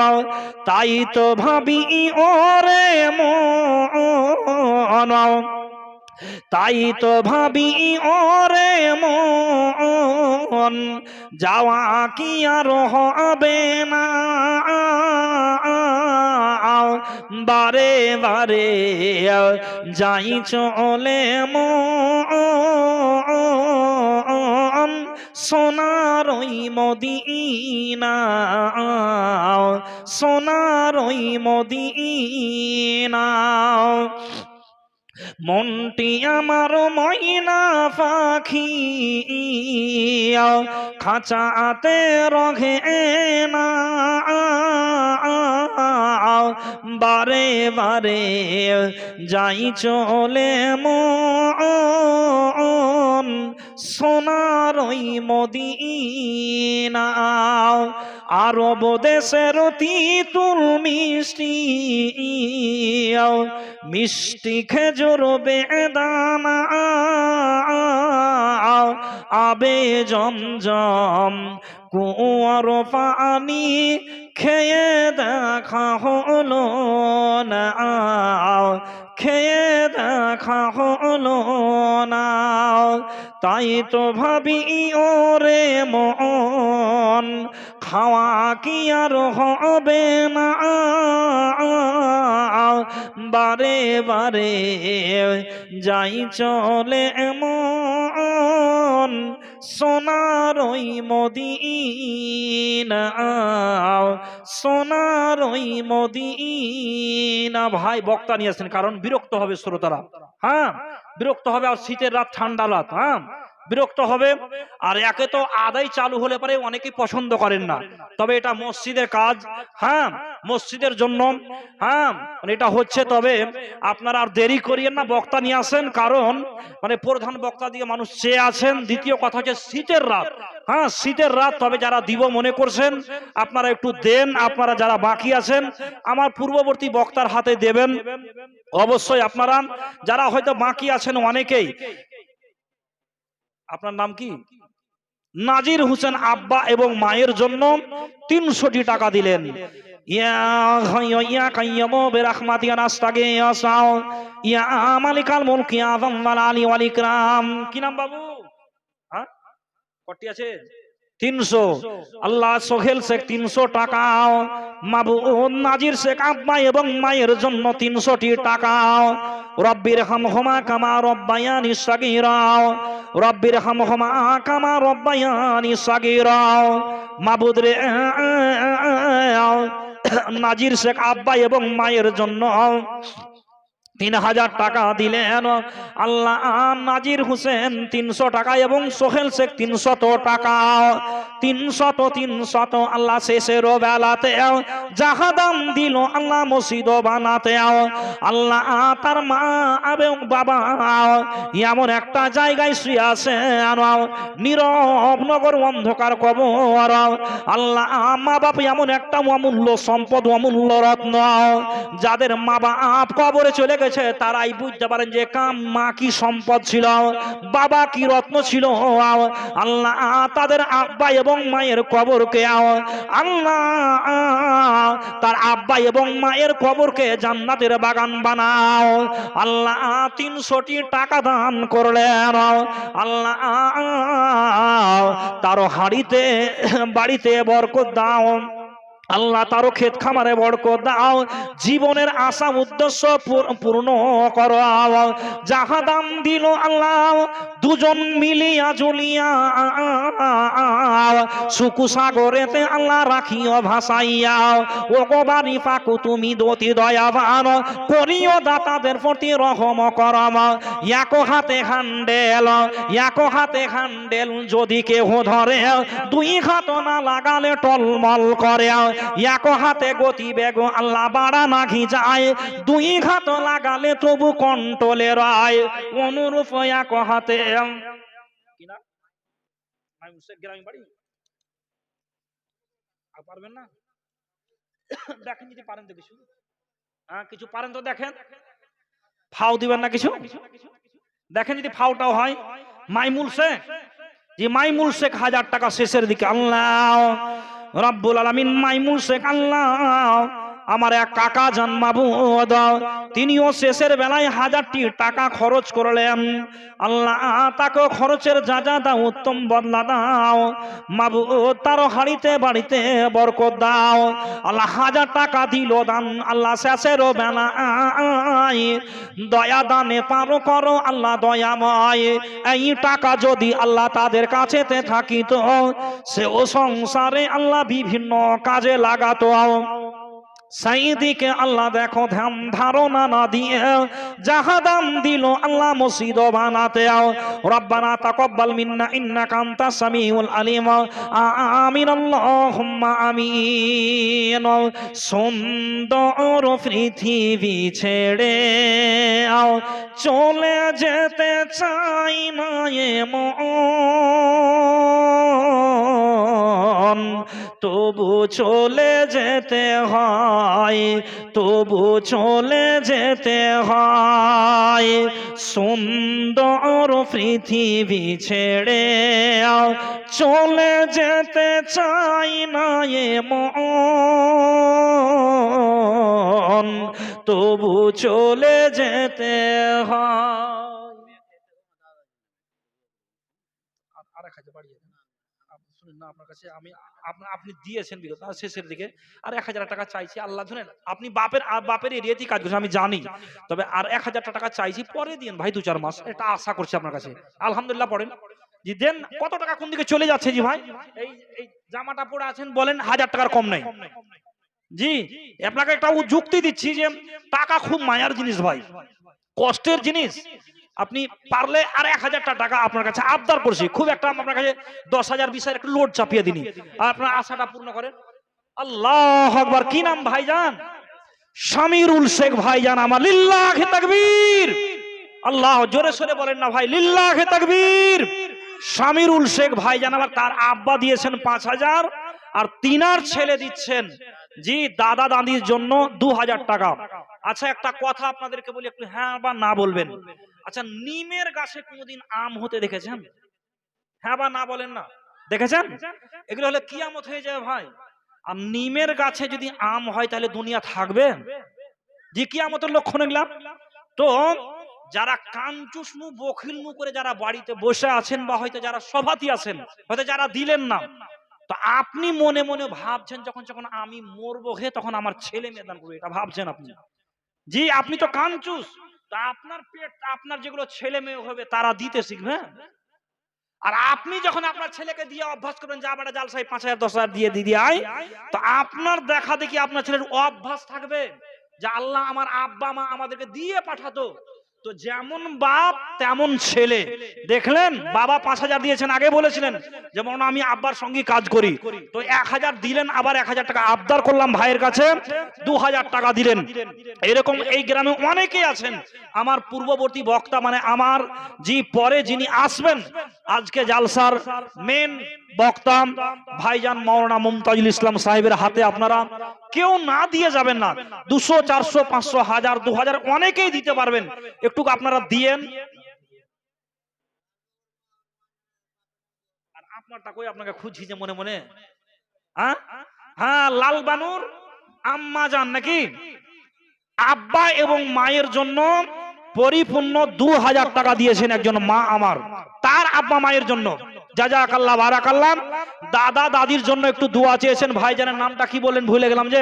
তাই তো ভাবি ওরে মন, তাই তো ভাবি ওরে মন, যাওয়া কি আর হবে না, বারে বারে যাই চলে মন, সোনার ওই মদিনা, সোনার ওই মদিনা। মনটি আমার ময়না পাখি, খাঁচাতে রঘে না, বারে বারে যাই চলে মন, সোনার ওই মদিনা। আরব দেশের তিতুল মিষ্টি, মিষ্টি খেজুর বেদানা, আবে জমজম কুয়ার পানি খেয়ে দেখা হলো না, খেয়ে দেখা হলো না। তাই তো ভাবি ওরে মন, খাওয়া কি আর হবে না, বারে বারে যাই চলে মন, সোনার ওই মদিনা, সোনার ওই মদিনা। ভাই বক্তা নিয়ে আসেন, কারণ বিরক্ত হবে শ্রোতারা, হ্যাঁ বিরক্ত হবে, আর শীতের রাত ঠান্ডা রাত, হ্যাঁ বিরক্ত হবে। আর একে তো আদায় চালু হলে পরে অনেকেই পছন্দ করেন না, তবে এটা মসজিদের কাজ, হ্যাঁ মসজিদের জন্য, হ্যাঁ এটা হচ্ছে। তবে আপনারা আর দেরি করিয়েন না, বক্তা নিয়ে আসেন, কারণ মানে প্রধান বক্তা দিয়ে মানুষ চেয়ে আছেন। দ্বিতীয় কথা হচ্ছে শীতের রাত, হ্যাঁ শীতের রাত, তবে যারা দিব মনে করছেন আপনারা একটু দেন, আপনারা যারা বাকি আছেন আমার পূর্ববর্তী বক্তার হাতে দেবেন অবশ্যই। আপনারা যারা হয়তো বাকি আছেন অনেকেই, আপনার নাম কি? নাজির হোসেন আব্বা এবং মায়ের জন্য 300টি টাকা দিলেন। ইয়া হাইয়্যু ইয়া কাইয়্যুমু বিরাহমাতিকা নাস্তাগীস, ইয়া মালিকাল মুলকি ইয়া যাল আলি ওয়াল ইকরাম। কি নাম বাবু? হ্যাঁ কটি আছে? 300। আল্লাহ সোহেল শেখ 300 টাকা, মাবুদ নাজির শেখ আব্বা এবং মায়ের জন্য 300টি টাকা। রব্বির হামহুমা কামা রব্বায়ানি সাগীরা, রব্বির হামহুমা কামা রব্বায়ানি সাগীরা। মাবুদ রে নাজির শেখ আব্বা এবং মায়ের জন্য 3000 টাকা দিলেন। আল্লাহ নাজির হোসেন 300 টাকা এবং সোহেল শেখ 300 টাকা, 300 আল্লাহ শেষের বেলাতে জাহাদাম দিল আল্লাহ মসজিদ বানাতে। আল্লাহ তার মা এবং বাবা এমন একটা জায়গায় শুয়ে আছে নীরব নগর অন্ধকার কবর। আল্লাহ মা বাপ এমন একটা অমূল্য সম্পদ, অমূল্য রত্ন, যাদের মা বাপ কবরে চলে গেছে তারাই বুঝতে পারেন যে মা কি সম্পদ ছিল, বাবা কি রত্ন ছিল। আল্লাহ তাদের আব্বা এবং মায়ের কবরকে, আল্লাহ তার আব্বা এবং মায়ের কবরকে জান্নাতের বাগান বানাও। আল্লাহ 300টি টাকা দান করলেন। আল্লাহ তার হাড়িতে বাড়িতে বরকত দাও, আল্লাহ তারও ক্ষেত খামারে বরকত দাও, জীবনের আশা উদ্দেশ্য পূর্ণ করো। জাহাদাম দিল আল্লাহ দুজন মিলিয়া ঝুলিয়া সুকু সাগরেতে আল্লাহ রাখিও ভাসাইয়া। ও গো বাড়ি পাকু তুমি দতি দয়াবান, করিও দাতাদের প্রতি রহম করম। এক হাতে হ্যান্ডেল, এক হাতে হ্যান্ডেল যদি কেহ ধরে, দুই হাত না লাগালে টলমল করে। এক হাতে গতি বেগ আল্লাহ বাড়া নাঘি যায়, দুই হাত লাগালে তবু কন্ট্রোলে রয়। অনুরূপ এক হাতে পারবেন না, দেখেন যদি পারেন তো কিছু, হ্যাঁ কিছু পারেন তো দেখেন, ফাও দিবেন না কিছু, দেখেন যদি ফাওটাও হয়। মাইমুল শেখ যে মাইমুল শেখ 1000 টাকা শেষের দিকে। আল্লাহ রাব্বুল আলামিন মাইমুল শেখ আল্লাহ আমার এক কাকা জান মাবুদ, তিনিও শেষের বেলায় 1000টি টাকা খরচ করলেন। আল্লাহ তাকে খরচের যা যা দাও উত্তম বদলা দাও মাবুদ, তার হাড়িতে বাড়িতে বরকত দাও। আল্লাহ 1000 টাকা দিল দান, আল্লাহ শেষের বেলায় দয়া দানে পারো করো আল্লাহ দয়াময়। এই টাকা যদি আল্লাহ তাদের কাছেতে থাকিত, সেও সংসারে আল্লাহ বিভিন্ন কাজে লাগাতো। সাইদিকে আল্লাহ দেখো ধ্যান ধারণা না দিয়ে যাহা দাম দিল আল্লাহ মসজিদ বানাতে। রব্বানা তাকাব্বাল মিন্না ইন্নাকা আনতাস সামিউল আলিম। আমিন আল্লাহুম্মা আমিন। সুন্দর পৃথিবী ছেড়ে চলে যেতে চাই না এমন, তবু চলে যেতে হয়, তবু চলে যেতে হয়। সুন্দর পৃথিবী ছেড়ে চলে যেতে চাই না এমন, তবু চলে যেতে হয়। না আপনার কাছে আমি আপনি দিয়েছেন বিগত শেষের দিকে আর 1000 টাকা চাইছি। আল্লাহ ধরেন আপনি বাপের এরিয়াতেই কাজ করছেন আমি জানি, তবে আর 1000 টাকা চাইছি, পরে দিন ভাই 2-4 মাস, এটা আশা করছি আপনার কাছে। আলহামদুলিল্লাহ পড়েন জি, দেন। কত টাকা কোন দিকে চলে যাচ্ছে জি ভাই? এই জামাটা পরে আছেন, বলেন 1000 টাকার কম নাই জি। আপনাকে একটা যুক্তি দিচ্ছি যে টাকা খুব মায়ার জিনিস ভাই, কষ্টের জিনিস। আপনি পারলে আর 1000 টাকা আপনার কাছে আবদার করছি, খুব একটা আপনার কাছে 10,000 20,000 একটু লোড চাপিয়ে দিনি, আর আপনার আশাটা পূর্ণ করেন। আল্লাহু আকবার। কি নাম ভাইজান? শামিরুল শেখ ভাইজান আমার। লিল্লাহি তাকবীর। আল্লাহ জোরে সোরে বলেন না ভাই, লিল্লাহি তাকবীর। শামিরুল শেখ ভাইজান আমার, তার আব্বা দিয়েছেন 5000 আর তিনার ছেলে দিচ্ছেন জি দাদা দাদির জন্য 2000 টাকা। আচ্ছা একটা কথা আপনাদেরকে বলি, একটু হ্যাঁ বা না বলবেন। আচ্ছা নিমের গাছে কোনদিন আম হতে দেখেছেন? হ্যাঁ বা না বলেন না, দেখেছেন? এগুলো হলে কিয়ামত হয়ে যাবে ভাই। আর নিমের গাছে যদি আম হয় তাহলে দুনিয়া থাকবে যে কিয়ামতের লক্ষণ এগুলা। তো যারা কাঞ্চুস মু বখিল মু করে যারা বাড়িতে বসে আছেন, বা হয়তো যারা সভাতি আছেন, হয়তো যারা দিলেন না, তো আপনি মনে মনে ভাবছেন যখন যখন আমি মরবো হে তখন আমার ছেলে মেয়ে দান করবে, এটা ভাবছেন আপনি জি। আপনি তো কাঞ্চুস, তা আপনার পেট আপনার যেগুলো ছেলে মেয়ে হবে তারা দিতে শিখবে। আর আপনি যখন আপনার ছেলেকে দিয়ে অভ্যাস করবেন যা বেটা জাল সাহেব 5000 10,000 দিয়ে দিদি আয়, তো আপনার দেখা দেখি আপনার ছেলের অভ্যাস থাকবে যে আল্লাহ আমার আব্বা মা আমাদেরকে দিয়ে পাঠাতো। তো যেমন বাপ তেমন ছেলে। দেখলেন বাবা 5000 দিয়েছেন, আগে বলেছিলেন যেমন আমি আব্বার সঙ্গে কাজ করি, তো 1000 দিলেন, আবার 1000 টাকা আবদার করলাম ভাইয়ের কাছে, 2000 টাকা দিলেন। এরকম এই গ্রামে অনেকেই আছেন। আমার পূর্ববর্তী বক্তা মানে আমার জি পরে যিনি আসবেন আজকে জালসার মেন বক্তা ভাইজান মাওলানা মুমতাজুল ইসলাম সাহেবের হাতে আপনারা কেউ না দিয়ে যাবেন না। 200 400 500 1000 2000 অনেকেই দিতে পারবেন, একটু আপনারা দিয়েন। আর আপনারটা কই? আপনাকে খুঁজছি যে মনে মনে। হ্যাঁ লাল বানুর আম্মা জান নাকি? আব্বা এবং মায়ের জন্য পরিপূর্ণ 2000 টাকা দিয়েছেন একজন মা আমার, তার আব্বা মায়ের জন্য জাযাকাল্লাহ বারাকাল্লাহ। দাদা দাদির জন্য একটু দোয়া চেয়েছেন। ভাইজানের নামটা কি বলেন ভুলে গেলাম যে,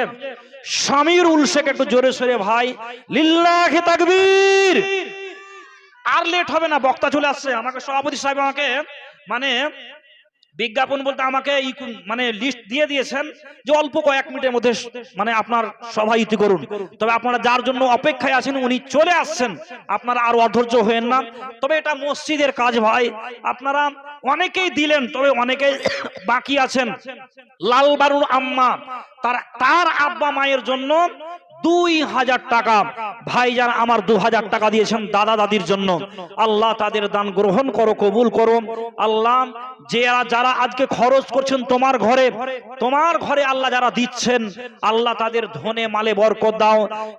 শামিরুল শেখ। একটু জোরে সোরে ভাই লিল্লাহি তাকবীর। আর লেট হবে না, বক্তা চলে আসছে। আমাকে সভাপতি সাহেব আমাকে মানে বিজ্ঞাপন বলতে আমাকে মানে লিস্ট দিয়ে দিয়েছেন যে অল্প কয়েক মিনিটের মধ্যে মানে আপনার সভাপতি করুন। তবে আপনারা যার জন্য অপেক্ষায় আছেন উনি চলে আসছেন, আপনারা আর অধৈর্য হয়েন না। তবে এটা মসজিদের কাজ ভাই, আপনারা অনেকেই দিলেন, তবে অনেকেই বাকি আছেন। লাল বারুর আম্মা তার আব্বা মায়ের জন্য 2000 টাকা ভাইজান আমার 2000 টাকা দিয়েছেন দাদা দাদির জন্য। আল্লাহ তাদের দান গ্রহণ করো, কবুল করো। আল্লাহ যারা আজকে খরচ করছেন তোমার ঘরে আল্লাহ যারা দিচ্ছেন আল্লাহ তাদের ধনে মালে বরকত দাও।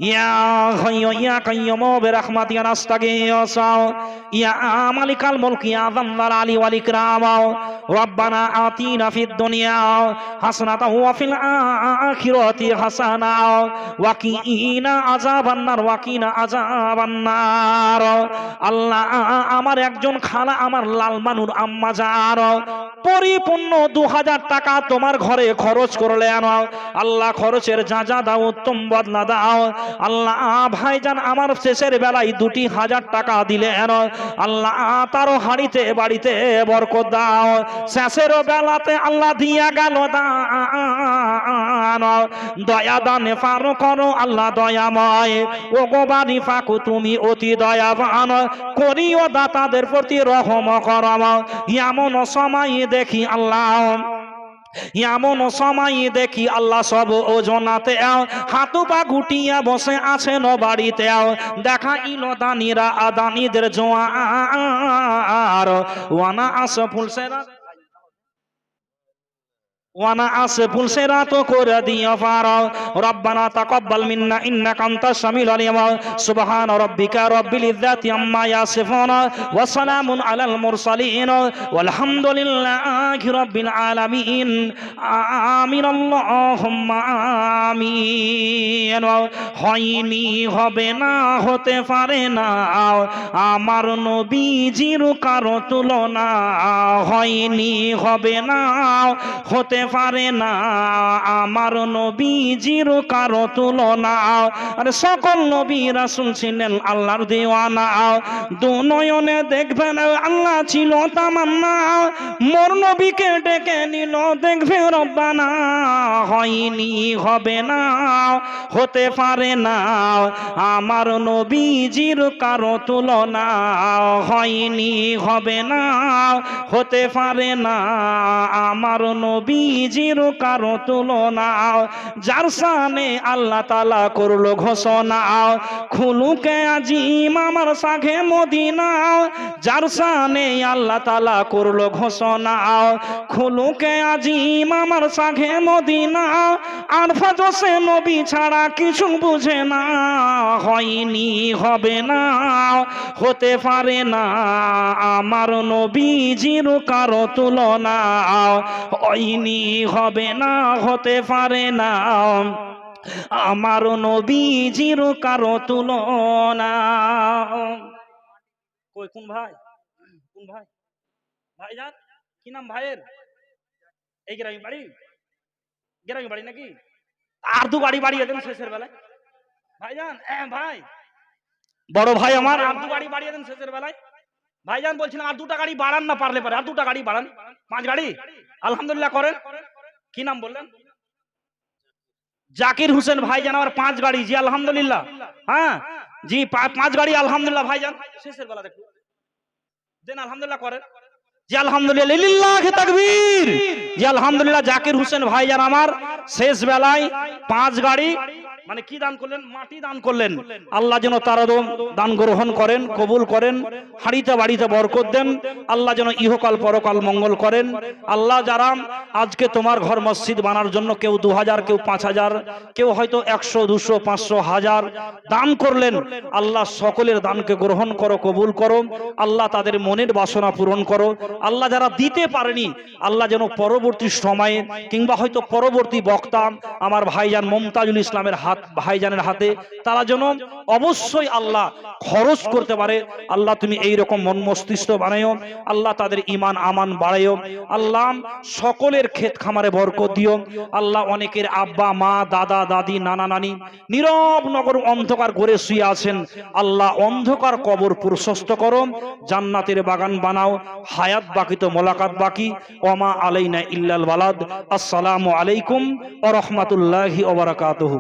ইয়া হাইয়্যু ইয়া কাইয়্যুম বিরহমাতিকা নাস্তাগীস ইয়া মালিকাল মুলক ইয়া যাল আলি ওয়াল ইকরাম রব্বানা আতিনা ফিদ দুনিয়া হাসানাতাও ওয়া ফিল আখিরাতি হাসানা ওয়া কিনা আযাবান নার আল্লাহ আমার একজন খালা আমার লালমানুর আম্মা জান পরিপূর্ণ 2000 টাকা তোমার ঘরে খরচ করলেন। আল্লাহ খরচের যা দাও উত্তম বদলা দাও। আল্লাহ ভাইজান আমার শেষের বেলায় 2000 টাকা দিলেন। আল্লাহ তারও হাড়িতে বাড়িতে বরকত দাও। শেষের বেলাতে আল্লাহ দিয়া গেল দান, দয়া দানে পার করো আল্লাহ দয়াময়। ও গো বাড়ি ফাঁকু তুমি অতি দয়াবান, করিও দাতাদের প্রতি রহম করম। এমন সময় দেখি আল্লাহ সব ওজনাতে হাতু পা গুটিয়া বসে আছেন বাড়িতে। দেখা ইলো দানিরা আদানিদের জোয়ার ওয়ানা আসফুল সেরা তো করে দিও পারো। রব্বানা তাকাব্বাল মিন্না ইন্নাকা আনতাস সামিউল আলিম। সুবহান রাব্বিকা রাব্বিল ইজ্জাতি আম্মা ইয়াসিফুন ওয়া সালামুন আলাল মুরসালিন ওয়ালহামদুলিল্লাহি রাব্বিল আলামিন। আমিন আল্লাহুম্মা আমিন। হয়নি হবে না হতে পারে না আমার নবীজির কারো তুলনা, হয়নি হবে না হতে পারে না আমার নবীজির কারো তুলনা। আর সকল নবী রাসূল ছিলেন আল্লাহর দিওয়ানা। দুনয়নে দেখবেন আল্লাহ ছিল তামান্না, মোর নবীকে ডেকে নিল দেখবে রব্বানা। হয়নি হবে না হতে পারে না আমার নবীজির কারো তুলনা, হয়নি হবে না হতে পারে না আমার নবীজির কারো তুলনা। যার শানে আল্লাহ তাআলা করলো ঘোষণা খুলুকে আজিম আমার সাঘে মদিনা। যার শানে আল্লাহ তাআলা করলো ঘোষণা খুলুকে আজিম আমার সাঘে মদিনা। আর ফাজসে নবী ছাড়া কিছু বুঝে না, হয়নি হবে না হতে পারে না আমার নবীজির কারো তুলনা, হয়নি হবে না হতে পারে না আমার নবীজির কারো তুলনা। কই কোন ভাই ভাইজান কি নাম ভাইয়ের? এই গ্রামে বাড়ি নাকি? আর 2 গাড়ি বাড়িয়ে দেন শেষের বেলায় ভাইজান। ভাই বড় ভাই আমার আর 2 গাড়ি বাড়িয়ে দেন শেষের বেলায় ভাইজান। বলছিলাম আর 2টা গাড়ি বাড়ান না, পারলে পারে আর 2টা গাড়ি বাড়ান। 5 গাড়ি আলহামদুলিল্লাহ করেন। কি নাম বললেন? জাকির হোসেন ভাইজান আমার 5 গাড়ি। জি আলহামদুলিল্লাহ। হ্যাঁ জি 5 গাড়ি আলহামদুলিল্লাহ ভাইজান। শেষের বেলা দেখুন দেন আলহামদুলিল্লাহ করেন। জি আলহামদুলিল্লাহ লিল্লাহি তাকবীর। জি আলহামদুলিল্লাহ জাকির হোসেন ভাইজান আমার শেষ বেলায় 5 গাড়ি মানে কি দান করলেন? মাটি দান করলেন। আল্লাহ যেন তার দান গ্রহণ করেন, কবুল করেন, হাড়িতে বাড়িতে বরকত দেন। আল্লাহ যেন ইহকাল পরকাল মঙ্গল করেন। আল্লাহ যারা আজকে তোমার ঘর মসজিদ বানার জন্য কেউ 2000 কেউ 5000 কেউ হয়তো 100 200 500 1000 দান করলেন, আল্লাহ সকলের দানকে গ্রহণ করো, কবুল করো। আল্লাহ তাদের মনের বাসনা পূরণ করো। আল্লাহ যারা দিতে পারেনি আল্লাহ যেন পরবর্তী সময়ে কিংবা হয়তো পরবর্তী বক্তা আমার ভাইজান মুমতাজুল ইসলামের ভাইজানের হাতে তারা যেন অবশ্যই আল্লাহ খরচ করতে পারে। আল্লাহ তুমি এই রকম মন মস্তিষ্ক বানায়ো। আল্লাহ তাদের ঈমান আমান বাড়ায়ো। আল্লাহ সকলের ক্ষেত খামারে বরকত দিও। আল্লাহ অনেকের আব্বা মা দাদা দাদি নানা নানি নীরব নগর অন্ধকার ঘরে শুয়ে আছেন, আল্লাহ অন্ধকার কবর প্রশস্ত করো, জান্নাতের বাগান বানাও। হায়াত বাকি তো মোলাকাত বাকি। ওমা আলাইনা ইল্লাল বালাদ। আসসালামু আলাইকুম ওয়া রাহমাতুল্লাহি ওয়া বারাকাতুহু।